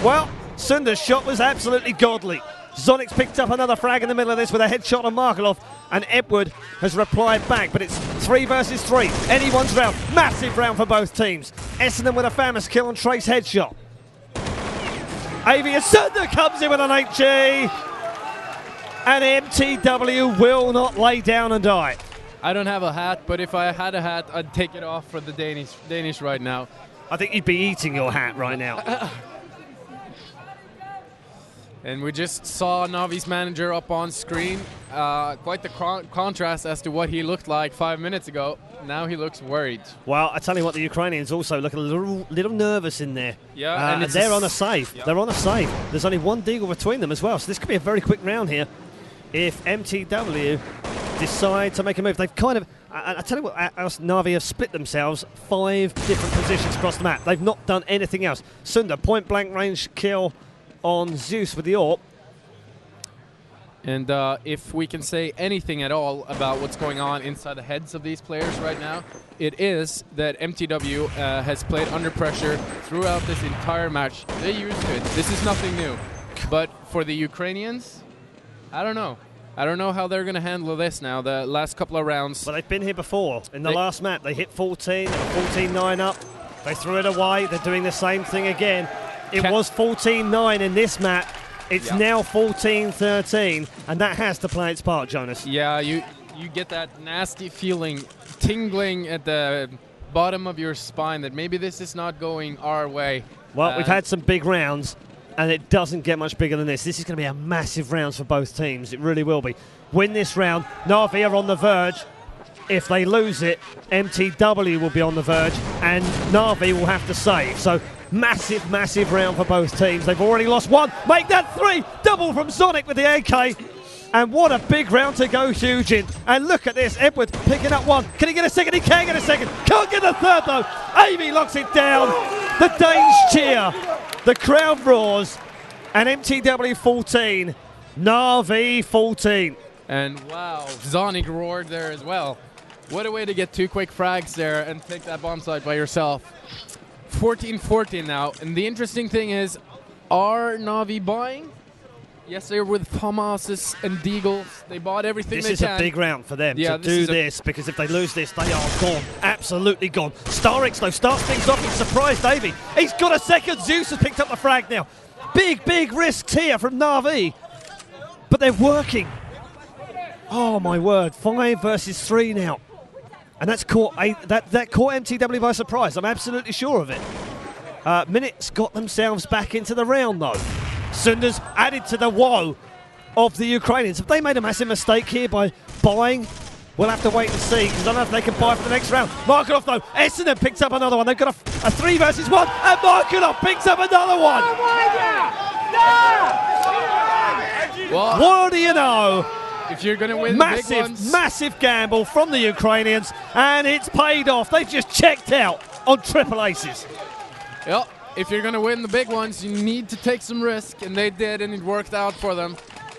Well, Sunder's shot was absolutely godly. Zonix picked up another frag in the middle of this with a headshot on Markelov, and Edward has replied back, but it's 3 versus 3. Anyone's round. Massive round for both teams. Essendon with a famous kill on Trace headshot. Avi and Sunder comes in with an HE. And MTW will not lay down and die. I don't have a hat, but if I had a hat, I'd take it off for the Danish right now. I think you'd be eating your hat right now. And we just saw NaVi's manager up on screen. Quite the contrast as to what he looked like 5 minutes ago. Now he looks worried. Well, I tell you what, the Ukrainians also look a little nervous in there. Yeah, and they're on a save. Yeah. They're on a save. There's only 1 deagle between them as well, so this could be a very quick round here. If MTW decide to make a move, they've kind of, I tell you what, NaVi have split themselves 5 different positions across the map. They've not done anything else. Sunder, point blank range kill on Zeus with the AWP. And if we can say anything at all about what's going on inside the heads of these players right now, it is that MTW has played under pressure throughout this entire match. They used to it. This is nothing new. But for the Ukrainians, I don't know. I don't know how they're going to handle this now, the last couple of rounds. Well, they've been here before. In the last map, they hit 14, they were 14-9 up. They threw it away. They're doing the same thing again. It was 14-9 in this map. It's now 14-13, and that has to play its part, Jonas. Yeah, you get that nasty feeling tingling at the bottom of your spine that maybe this is not going our way. Well, we've had some big rounds, and it doesn't get much bigger than this. This is going to be a massive round for both teams. It really will be. Win this round. NaVi are on the verge. If they lose it, MTW will be on the verge, and NaVi will have to save. So massive, massive round for both teams. They've already lost 1. Make that 3. Double from Sonic with the AK. And what a big round to go huge in. And look at this. Edward picking up 1. Can he get a second? He can get a second. Can't get the third, though. Amy locks it down. The Danes cheer. The crowd roars. And MTW 14. NaVi 14. And wow, Zonic roared there as well. What a way to get 2 quick frags there and take that bomb site by yourself. 14-14 now. And the interesting thing is, are NaVi buying? Yes, they're with FAMASes and Deagles. They bought everything they can. This is a big round for them to do this, because if they lose this, they are gone. Absolutely gone. Starix, though, starts things off. He's surprised Davey. He's got a second. Zeus has picked up the frag now. Big, big risks here from NaVi. But they're working. Oh, my word. 5 versus 3 now. And that's caught that caught MTW by surprise. I'm absolutely sure of it. Minutes got themselves back into the round, though. Sunder's added to the woe of the Ukrainians. Have they made a massive mistake here by buying? We'll have to wait and see, because I don't know if they can buy for the next round. Markelov, though. Essendon picks up another one. They've got a 3 versus 1, and Markelov picks up another one. Well, what do you know? If you're going to win the big ones, massive gamble from the Ukrainians, and it's paid off. They've just checked out on triple aces. Yep. If you're going to win the big ones, you need to take some risk, and they did, and it worked out for them.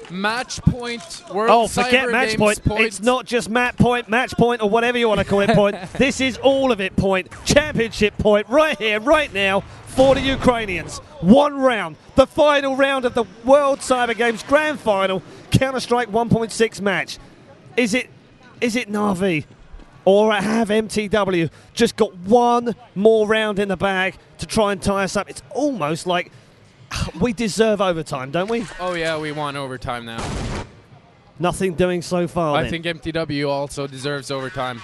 Match point, World forget Cyber match Games point. It's not just match point, or whatever you want to call it point. This is all of it point. Championship point right here, right now, for the Ukrainians. 1 round, the final round of the World Cyber Games Grand Final, Counter-Strike 1.6 match. Is it NaVi? Or have MTW just got 1 more round in the bag to try and tie us up? It's almost like we deserve overtime, don't we? Oh, yeah, we want overtime now. Nothing doing so far. I think MTW also deserves overtime.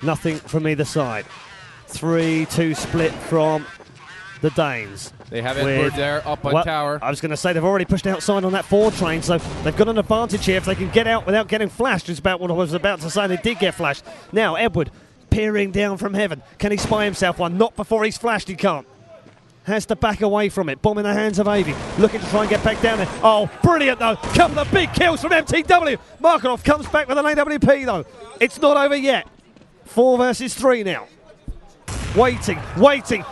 Nothing from either side. 3-2 split from the Danes. They have Edward there up on tower. I was going to say they've already pushed outside on that forward train, so they've got an advantage here if they can get out without getting flashed. It's about what I was about to say. They did get flashed. Now Edward peering down from heaven. Can he spy himself one? Not before he's flashed. He can't. Has to back away from it. Bomb in the hands of Avi. Looking to try and get back down there. Oh, brilliant though. Couple of big kills from MTW. Markov comes back with an AWP though. It's not over yet. 4 versus 3 now. Waiting.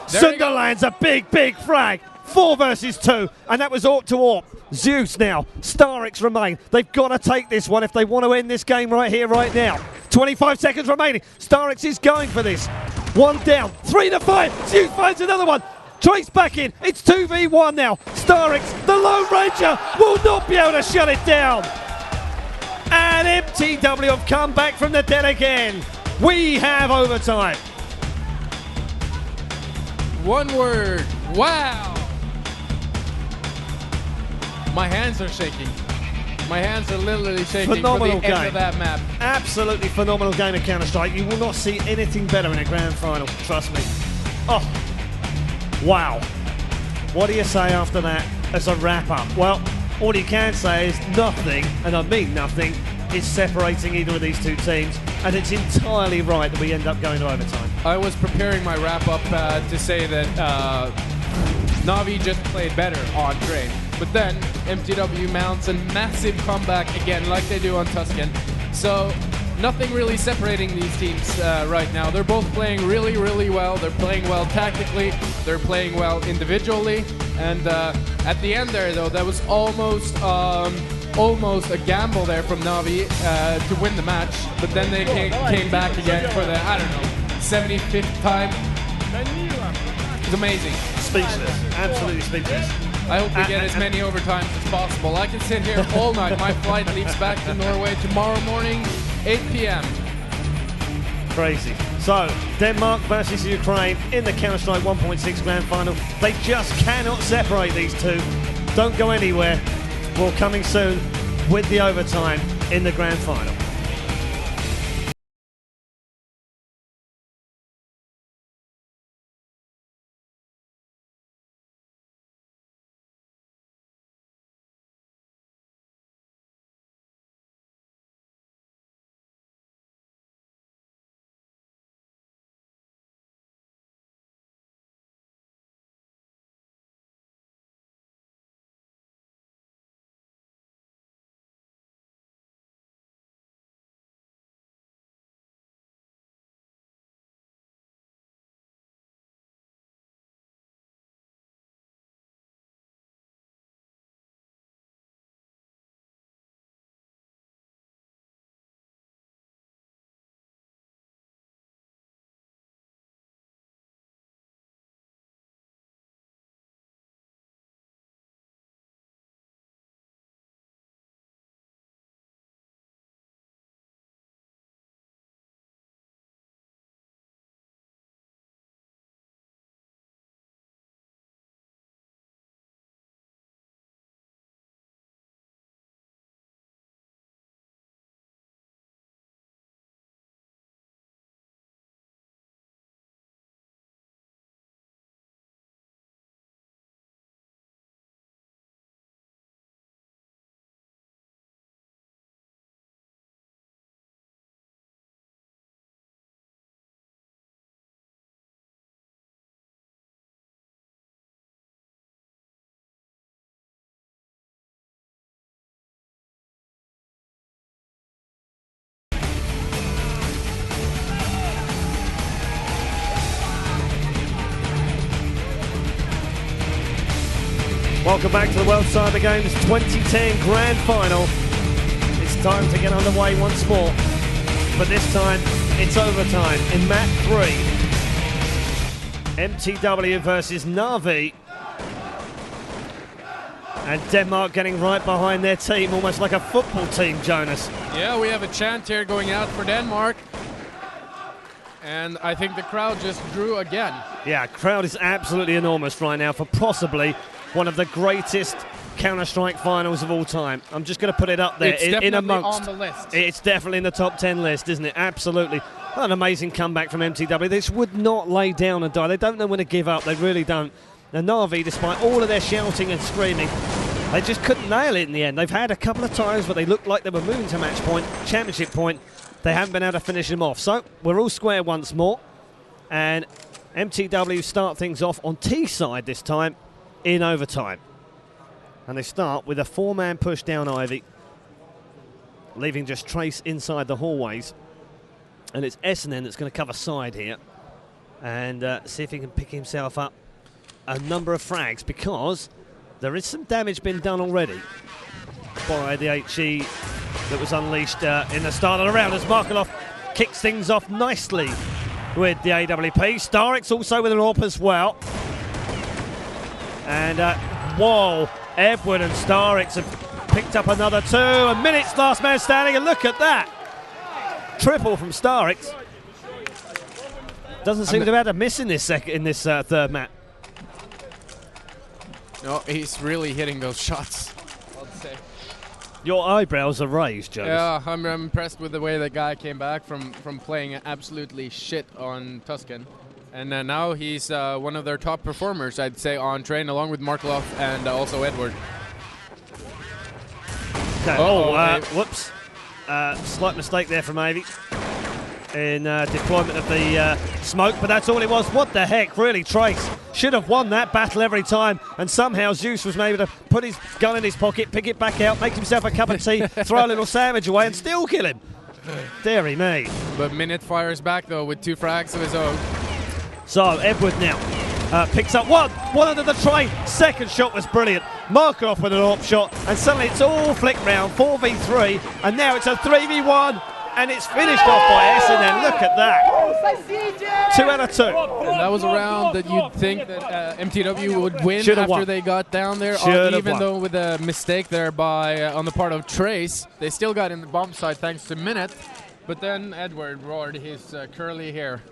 Sunderland's a big frag. 4 versus 2, and that was AWP to AWP. Zeus now. Starix remain. They've got to take this one if they want to end this game right here, right now. 25 seconds remaining. Starix is going for this. 1 down. 3-5. Zeus finds another one. Trace back in. It's 2v1 now. Starix, the Lone Ranger, will not be able to shut it down. And MTW have come back from the dead again. We have overtime. One word. Wow. My hands are shaking. My hands are literally shaking phenomenal for the end of that map. Absolutely phenomenal game of Counter-Strike. You will not see anything better in a grand final, trust me. Oh, wow. What do you say after that as a wrap-up? Well, all you can say is nothing, and I mean nothing, is separating either of these two teams, and it's entirely right that we end up going to overtime. I was preparing my wrap-up to say that NaVi just played better on Train, but then MTW mounts a massive comeback again like they do on Tuscan. So nothing really separating these teams right now. They're both playing really well. They're playing well tactically, they're playing well individually, and at the end there though, that was almost a gamble there from NaVi to win the match, but then they came back again for the, I don't know, 75th time. It's amazing. Speechless, absolutely speechless. I hope we get as many overtimes as possible. I can sit here all night. My flight leaves back to Norway tomorrow morning, 8 p.m. Crazy. So, Denmark versus Ukraine in the Counter-Strike 1.6 Grand Final. They just cannot separate these two. Don't go anywhere. Well, coming soon with the overtime in the Grand Final. Welcome back to the World Cyber Games 2010 Grand Final. It's time to get underway once more, but this time it's overtime in map 3. MTW versus NaVi. And Denmark getting right behind their team, almost like a football team, Jonas. Yeah, we have a chant here going out for Denmark. And I think the crowd just grew again. Yeah, crowd is absolutely enormous right now for possibly one of the greatest Counter-Strike finals of all time. I'm just going to put it up there. It's definitely in amongst, on the list. It's definitely in the top 10 list, isn't it? Absolutely. What an amazing comeback from MTW. This would not lay down and die. They don't know when to give up. They really don't. And NaVi, despite all of their shouting and screaming, they just couldn't nail it in the end. They've had a couple of times where they looked like they were moving to match point, championship point. They haven't been able to finish them off. So we're all square once more. And MTW start things off on T side this time in overtime. And they start with a 4-man push down Ivy, leaving just Trace inside the hallways. And it's Essendon that's going to cover side here and see if he can pick himself up a number of frags, because there is some damage been done already by the HE that was unleashed in the start of the round as Markelov kicks things off nicely with the AWP. Starix also with an AWP as well. And, whoa, Edward and Starix have picked up another 2. A minute's last man standing, and look at that. Triple from Starix. Doesn't seem to have had a miss in this third map. No, he's really hitting those shots, I'd say. Your eyebrows are raised, Jonas. Yeah, I'm impressed with the way the guy came back from playing absolutely shit on Tuscan. And now he's one of their top performers, I'd say, on train, along with Markelov and also Edward. Okay. Whoops. Slight mistake there from Avey in deployment of the smoke, but that's all it was. What the heck, really, Trace should have won that battle every time, and somehow Zeus was able to put his gun in his pocket, pick it back out, make himself a cup of tea, throw a little sandwich away and still kill him. Deary me. But Minute fires back though with 2 frags of his own. So Edward now picks up one under the tray. Second shot was brilliant. Markelov with an AWP shot, and suddenly it's all flicked round, 4v3, and now it's a 3v1. And it's finished off by Essendon. Look at that. 2 out of 2. And that was a round that you'd think that MTW would win Should've after won. they got down there. Even though with a mistake there by on the part of Trace, they still got in the bomb side thanks to Minute. But then Edward roared his curly hair.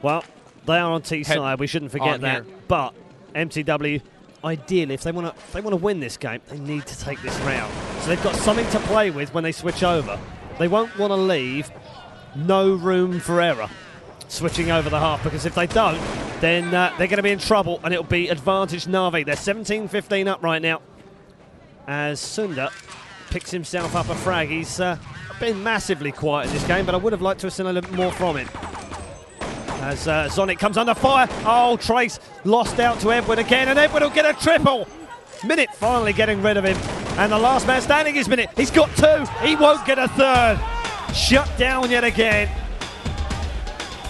Well, they are on T side. We shouldn't forget that. Here. But MTW, ideally, if they want to win this game, they need to take this round. So they've got something to play with when they switch over. They won't want to leave no room for error switching over the half, because if they don't, then they're going to be in trouble, and it'll be advantage NaVi. They're 17-15 up right now as Sunda picks himself up a frag. He's been massively quiet in this game, but I would have liked to have seen a little bit more from him. As Zonic comes under fire. Oh, Trace lost out to Edward again, and Edward will get a triple. Minute finally getting rid of him. And the last man standing is Minute. He's got 2. He won't get a third. Shut down yet again.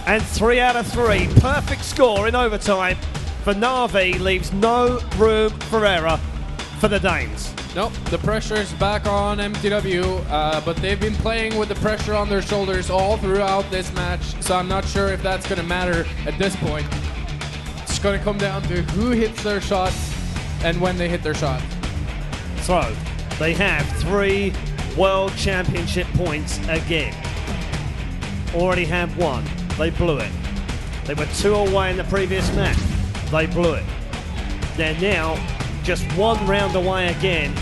And 3 out of 3. Perfect score in overtime for NaVi. Leaves no room for error for the Danes. Nope, the pressure is back on MTW, but they've been playing with the pressure on their shoulders all throughout this match, so I'm not sure if that's going to matter at this point. It's going to come down to who hits their shots and when they hit their shot. So, they have 3 World Championship points again. Already have 1. They blew it. They were 2 away in the previous match. They blew it. They're now just 1 round away again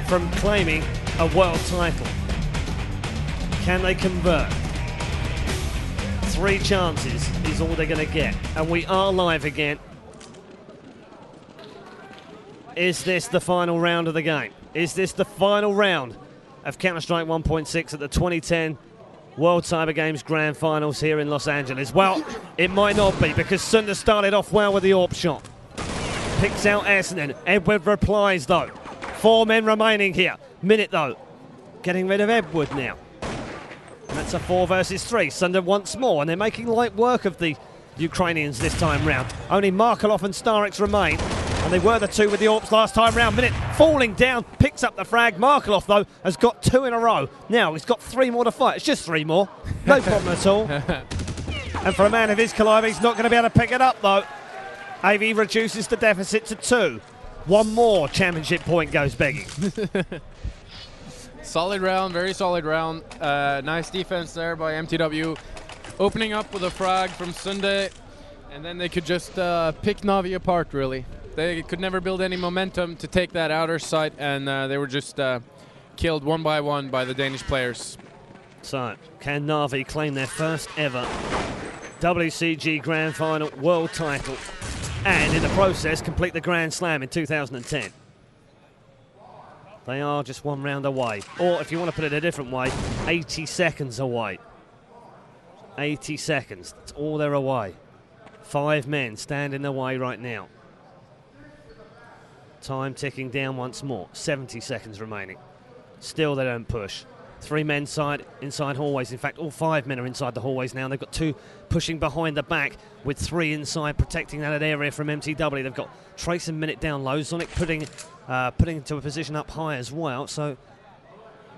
from claiming a world title. Can they convert? 3 chances is all they're going to get. And we are live again. Is this the final round of the game? Is this the final round of Counter-Strike 1.6 at the 2010 World Cyber Games Grand Finals here in Los Angeles? Well, it might not be, because Sunda started off well with the AWP shot. Picks out Essendon. Edward replies though. 4 men remaining here. Minute though. Getting rid of Edward now. And that's a 4 versus 3. Sunda once more, and they're making light work of the Ukrainians this time round. Only Markelov and Starix remain, and they were the 2 with the AWPs last time round. Minute falling down, picks up the frag. Markelov though has got 2 in a row. Now he's got 3 more to fight. It's just 3 more. No problem at all. And for a man of his caliber, he's not going to be able to pick it up though. AV reduces the deficit to 2. 1 more championship point goes begging. Solid round, very solid round. Nice defense there by MTW. Opening up with a frag from Sunday, and then they could just pick NaVi apart, really. They could never build any momentum to take that outer side, and they were just killed one by one by the Danish players. So, can NaVi claim their first ever WCG Grand Final World title and in the process complete the Grand Slam in 2010? They are just one round away, or if you want to put it a different way, 80 seconds away. 80 seconds, that's all they're away. 5 men stand in the way right now. Time ticking down once more, 70 seconds remaining. Still they don't push. 3 men inside hallways. In fact, all 5 men are inside the hallways now. They've got 2 pushing behind the back with 3 inside protecting that area from MTW. They've got Trace and Minute down low. Zonic putting into a position up high as well.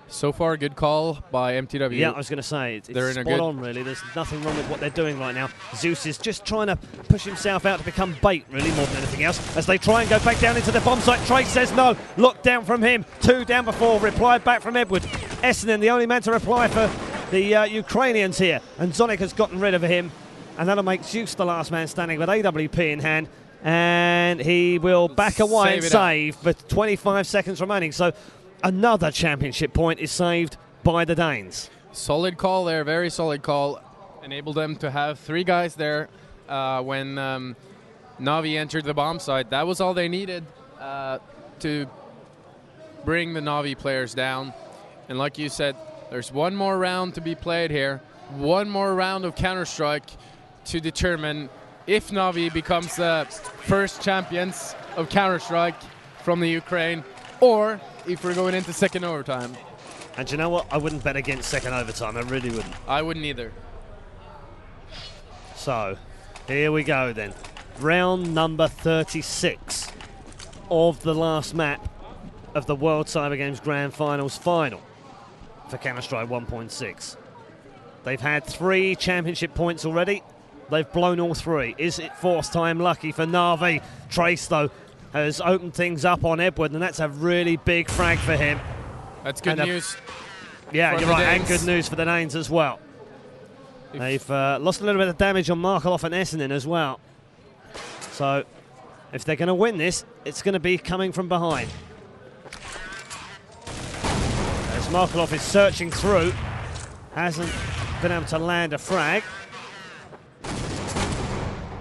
So far, a good call by MTW. Yeah, I was going to say, it's they're spot on, really. There's nothing wrong with what they're doing right now. Zeus is just trying to push himself out to become bait, really, more than anything else. As they try and go back down into the bomb site, Trace says no. Locked down from him. 2 down before. Reply back from Edward. Essendon, the only man to reply for the Ukrainians here. And Zonic has gotten rid of him. And that'll make Zeus the last man standing with AWP in hand. And he will back away and save with 25 seconds remaining. So another championship point is saved by the Danes. Solid call there, very solid call. Enabled them to have 3 guys there when NaVi entered the bomb site. That was all they needed to bring the NaVi players down. And like you said, there's one more round to be played here. One more round of Counter-Strike to determine if NaVi becomes the first champions of Counter-Strike from the Ukraine, or if we're going into second overtime. And you know what? I wouldn't bet against second overtime. I really wouldn't. I wouldn't either. So, here we go then. Round number 36 of the last map of the World Cyber Games Grand Finals final for Counter-Strike 1.6. They've had 3 championship points already. They've blown all 3. Is it 4th time lucky for NaVi? Trace, though, has opened things up on Edward, and that's a really big frag for him. That's good news. Yeah, you're right, and good news for the Danes as well. They've lost a little bit of damage on Markov and Essendon as well. So, if they're going to win this, it's going to be coming from behind. As Markov is searching through, hasn't been able to land a frag.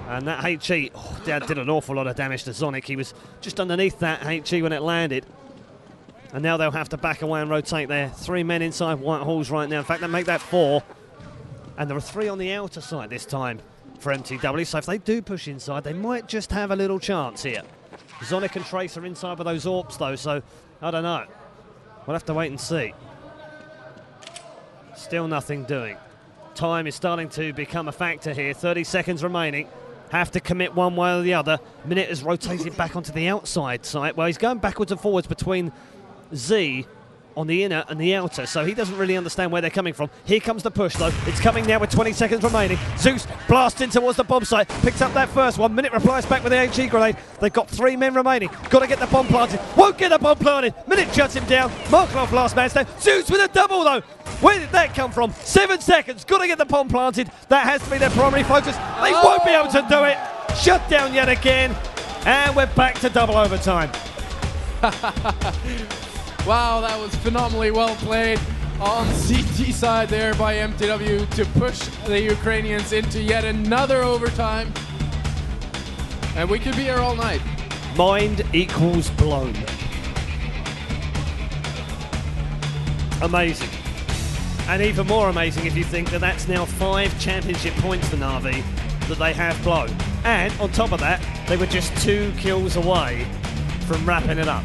And that HE did an awful lot of damage to Zonic. He was just underneath that HE when it landed. And now they'll have to back away and rotate there. 3 men inside White Halls right now. In fact, they make that 4. And there are 3 on the outer side this time for MTW. So if they do push inside, they might just have a little chance here. Zonic and Trace are inside with those AWPs, though, so I don't know. We'll have to wait and see. Still nothing doing. Time is starting to become a factor here. 30 seconds remaining. Have to commit one way or the other. Minute has rotated back onto the outside side. Well, he's going backwards and forwards between Z on the inner and the outer, so he doesn't really understand where they're coming from. Here comes the push, though. It's coming now with 20 seconds remaining. Zeus blasting towards the bomb site. Picks up that first one. Minute replies back with the HE grenade. They've got 3 men remaining. Got to get the bomb planted. Won't get the bomb planted. Minute shuts him down. Markov last man stand. Zeus with a double, though. Where did that come from? 7 seconds. Got to get the bomb planted. That has to be their primary focus. They won't be able to do it. Shut down yet again. And we're back to double overtime. Wow, that was phenomenally well played on CT side there by MTW to push the Ukrainians into yet another overtime. And we could be here all night. Mind equals blown. Amazing. And even more amazing if you think that that's now 5 championship points for NaVi that they have blown. And on top of that, they were just 2 kills away from wrapping it up.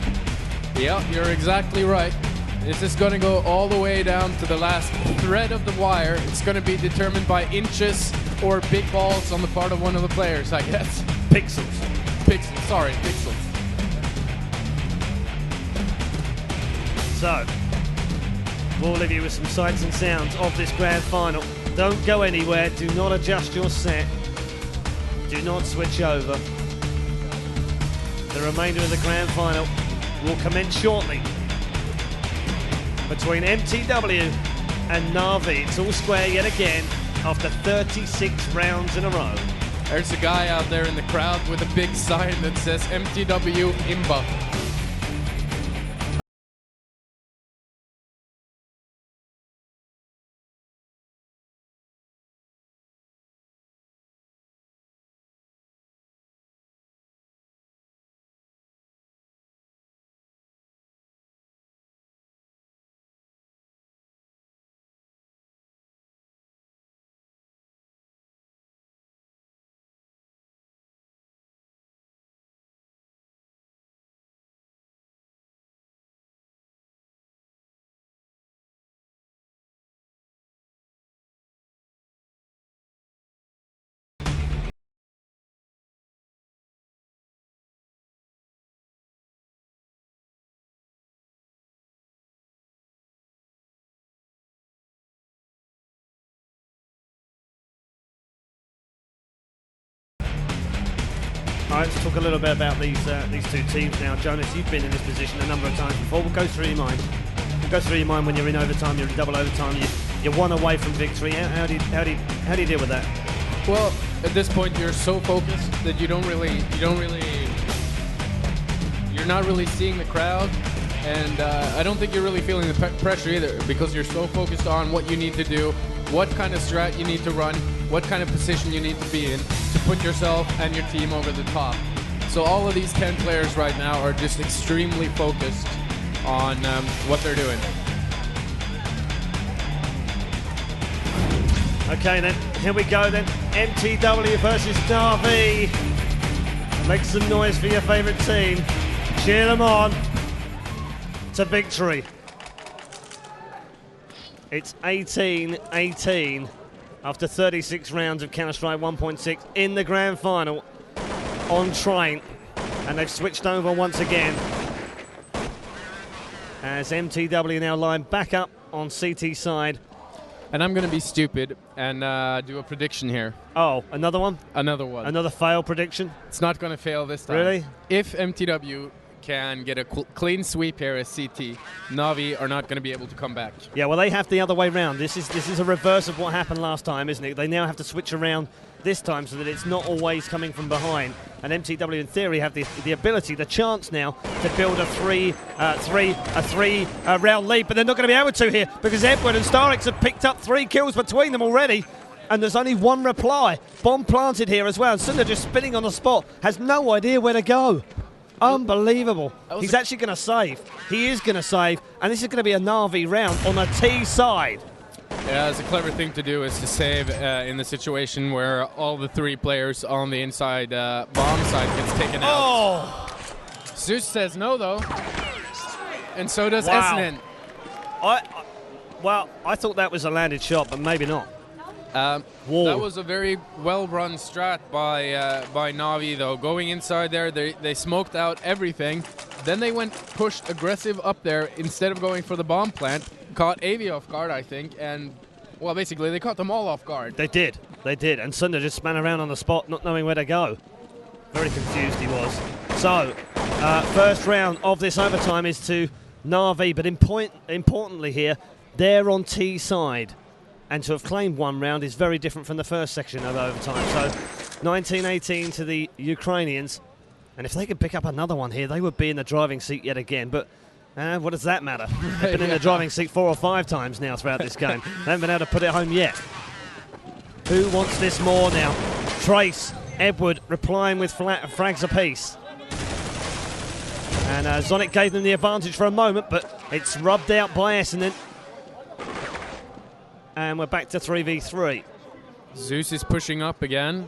Yeah, you're exactly right. This is going to go all the way down to the last thread of the wire. It's going to be determined by inches or big balls on the part of one of the players, I guess. Pixels. Pixels, sorry, pixels. So, we'll leave you with some sights and sounds of this grand final. Don't go anywhere. Do not adjust your set. Do not switch over. The remainder of the grand final will commence shortly between MTW and NaVi. It's all square yet again after 36 rounds in a row. There's a guy out there in the crowd with a big sign that says MTW Imba. All right, let's talk a little bit about these two teams now. Jonas, you've been in this position a number of times before. We'll go through your mind. We'll go through your mind when you're in overtime, you're in double overtime, you're one away from victory. How do you deal with that? Well, at this point, you're so focused that you're not really seeing the crowd, and I don't think you're really feeling the pressure either, because you're so focused on what you need to do, what kind of strat you need to run, what kind of position you need to be in to put yourself and your team over the top. So all of these 10 players right now are just extremely focused on what they're doing. Okay then, here we go then. MTW versus NaVi. Make some noise for your favourite team. Cheer them on to victory. It's 18-18 after 36 rounds of Counter-Strike 1.6 in the grand final on Train. And they've switched over once again as MTW now line back up on CT side. And I'm going to be stupid and do a prediction here. Oh, another one? Another one. Another fail prediction? It's not going to fail this time. Really? If MTW can get a clean sweep here as CT, NaVi are not going to be able to come back. Yeah, well, they have the other way round. This is a reverse of what happened last time, isn't it? They now have to switch around this time so that it's not always coming from behind. And MTW, in theory, have the ability, the chance now to build a three round lead, but they're not going to be able to here because Edward and Starix have picked up 3 kills between them already. And there's only one reply. Bomb planted here as well. And Sunder just spinning on the spot, has no idea where to go. Unbelievable. He's actually going to save. He is going to save. And this is going to be a NaVi round on the T side. Yeah, it's a clever thing to do is to save in the situation where all the 3 players on the inside bomb side gets taken out. Oh! Zeus says no, though. And so does Wow. SNN. I thought that was a landed shot, but maybe not. That was a very well-run strat by NaVi, though. Going inside there, they smoked out everything. Then they pushed aggressive up there instead of going for the bomb plant. Caught AV off guard, I think, and, well, basically they caught them all off guard. They did. And Sunder just span around on the spot, not knowing where to go. Very confused he was. So, first round of this overtime is to NaVi, but importantly here, they're on T side. And to have claimed one round is very different from the first section of overtime. So 19-18 to the Ukrainians. And if they could pick up another one here, they would be in the driving seat yet again. But what does that matter? They've been in the driving seat 4 or 5 times now throughout this game. They haven't been able to put it home yet. Who wants this more now? Trace, Edward replying with frags apiece. And Zonic gave them the advantage for a moment, but it's rubbed out by Essendon. And we're back to 3v3. Zeus is pushing up again.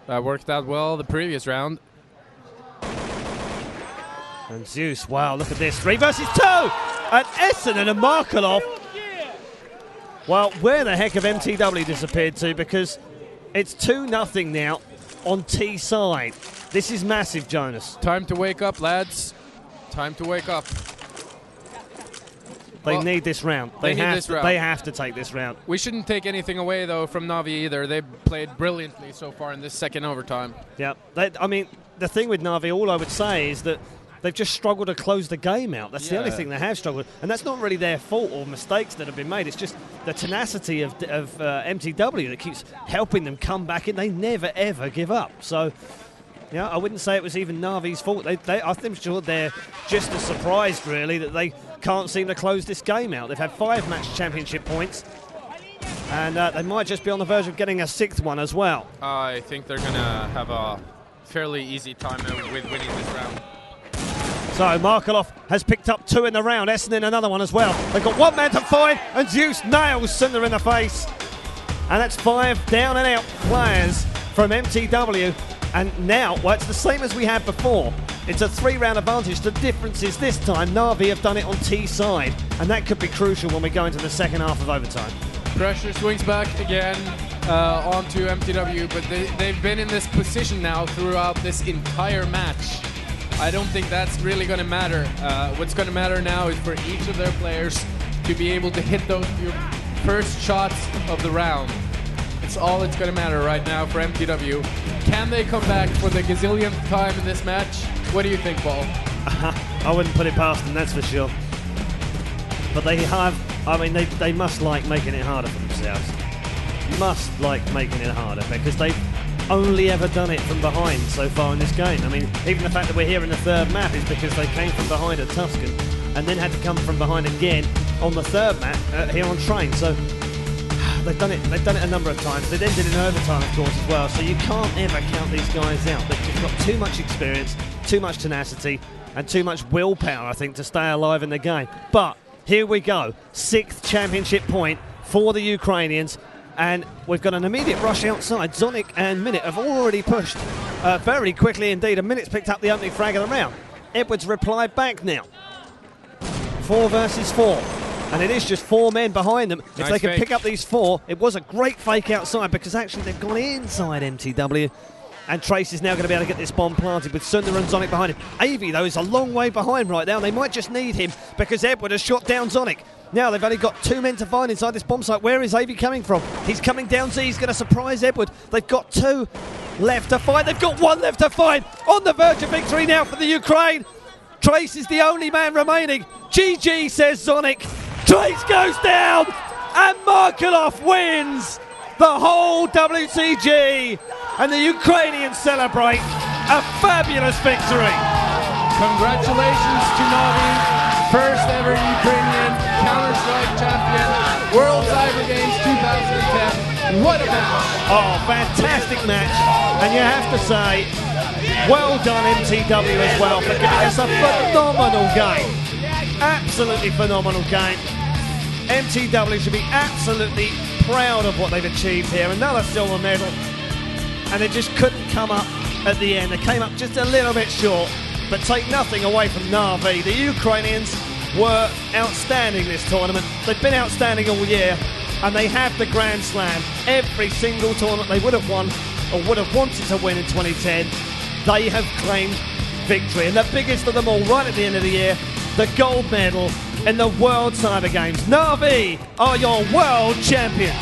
That worked out well the previous round. And Zeus, wow, look at this. 3 versus 2! And Essendon and Markelov. Well, where the heck have MTW disappeared to? Because it's 2-0 now on T side. This is massive, Jonas. Time to wake up, lads. Time to wake up. They need this round. They have to take this round. We shouldn't take anything away, though, from NaVi either. They played brilliantly so far in this second overtime. Yeah. I mean, the thing with NaVi, all I would say is that they've just struggled to close the game out. That's the only thing they have struggled. And that's not really their fault or mistakes that have been made. It's just the tenacity of MTW that keeps helping them come back in. They never, ever give up. So, yeah, I wouldn't say it was even NaVi's fault. I'm sure they're just as surprised, really, that they can't seem to close this game out. They've had 5 match championship points. And they might just be on the verge of getting a 6th one as well. I think they're going to have a fairly easy time with winning this round. So Markelov has picked up 2 in the round, Essen in another one as well. They've got 1 man to find, and Zeus nails Cinder in the face. And that's 5 down and out players from MTW. And now, well, it's the same as we had before. It's a 3-round advantage. The difference is this time NaVi have done it on T side, and that could be crucial when we go into the second half of overtime. Pressure swings back again onto MTW, but they've been in this position now throughout this entire match. I don't think that's really going to matter. What's going to matter now is for each of their players to be able to hit those first shots of the round. It's all it's going to matter right now for MTW. Can they come back for the gazillionth time in this match? What do you think, Paul? I wouldn't put it past them, that's for sure. But they have, I mean, they must like making it harder for themselves. Must like making it harder, because they've only ever done it from behind so far in this game. I mean, even the fact that we're here in the 3rd map is because they came from behind at Tuscan and then had to come from behind again on the 3rd map here on Train. So they've done it a number of times. They then did it in overtime, of course, as well. So you can't ever count these guys out. They've just got too much experience, too much tenacity, and too much willpower, I think, to stay alive in the game. But here we go. 6th championship point for the Ukrainians. And we've got an immediate rush outside. Zonic and Minute have already pushed very quickly indeed. And Minute's picked up the opening frag of the round. Edwards replied back now. 4 versus 4. And it is just 4 men behind them. If they can pick up these 4, it was a great fake outside, because actually they've gone inside MTW. And Trace is now going to be able to get this bomb planted with Sundar and Zonic behind him. Avi, though, is a long way behind right now. They might just need him because Edward has shot down Zonic. Now they've only got 2 men to find inside this bomb site. Where is Avi coming from? He's coming down Z. He's going to surprise Edward. They've got 2 left to find. They've got 1 left to find. On the verge of victory now for the Ukraine. Trace is the only man remaining. GG, says Zonic. Trace goes down, and Markelov wins the whole WCG. And the Ukrainians celebrate a fabulous victory. Congratulations to NaVi, first ever Ukrainian Counter-Strike champion, World Cyber Games 2010. What a match! Oh, fantastic match. And you have to say, well done MTW as well for giving us a phenomenal game. Absolutely phenomenal game. MTW should be absolutely proud of what they've achieved here. Another silver medal. And they just couldn't come up at the end. They came up just a little bit short, but take nothing away from NaVi. The Ukrainians were outstanding this tournament. They've been outstanding all year, and they have the Grand Slam. Every single tournament they would have won or would have wanted to win in 2010, they have claimed victory. And the biggest of them all, right at the end of the year, the gold medal in the World Cyber Games. NaVi are your world champions.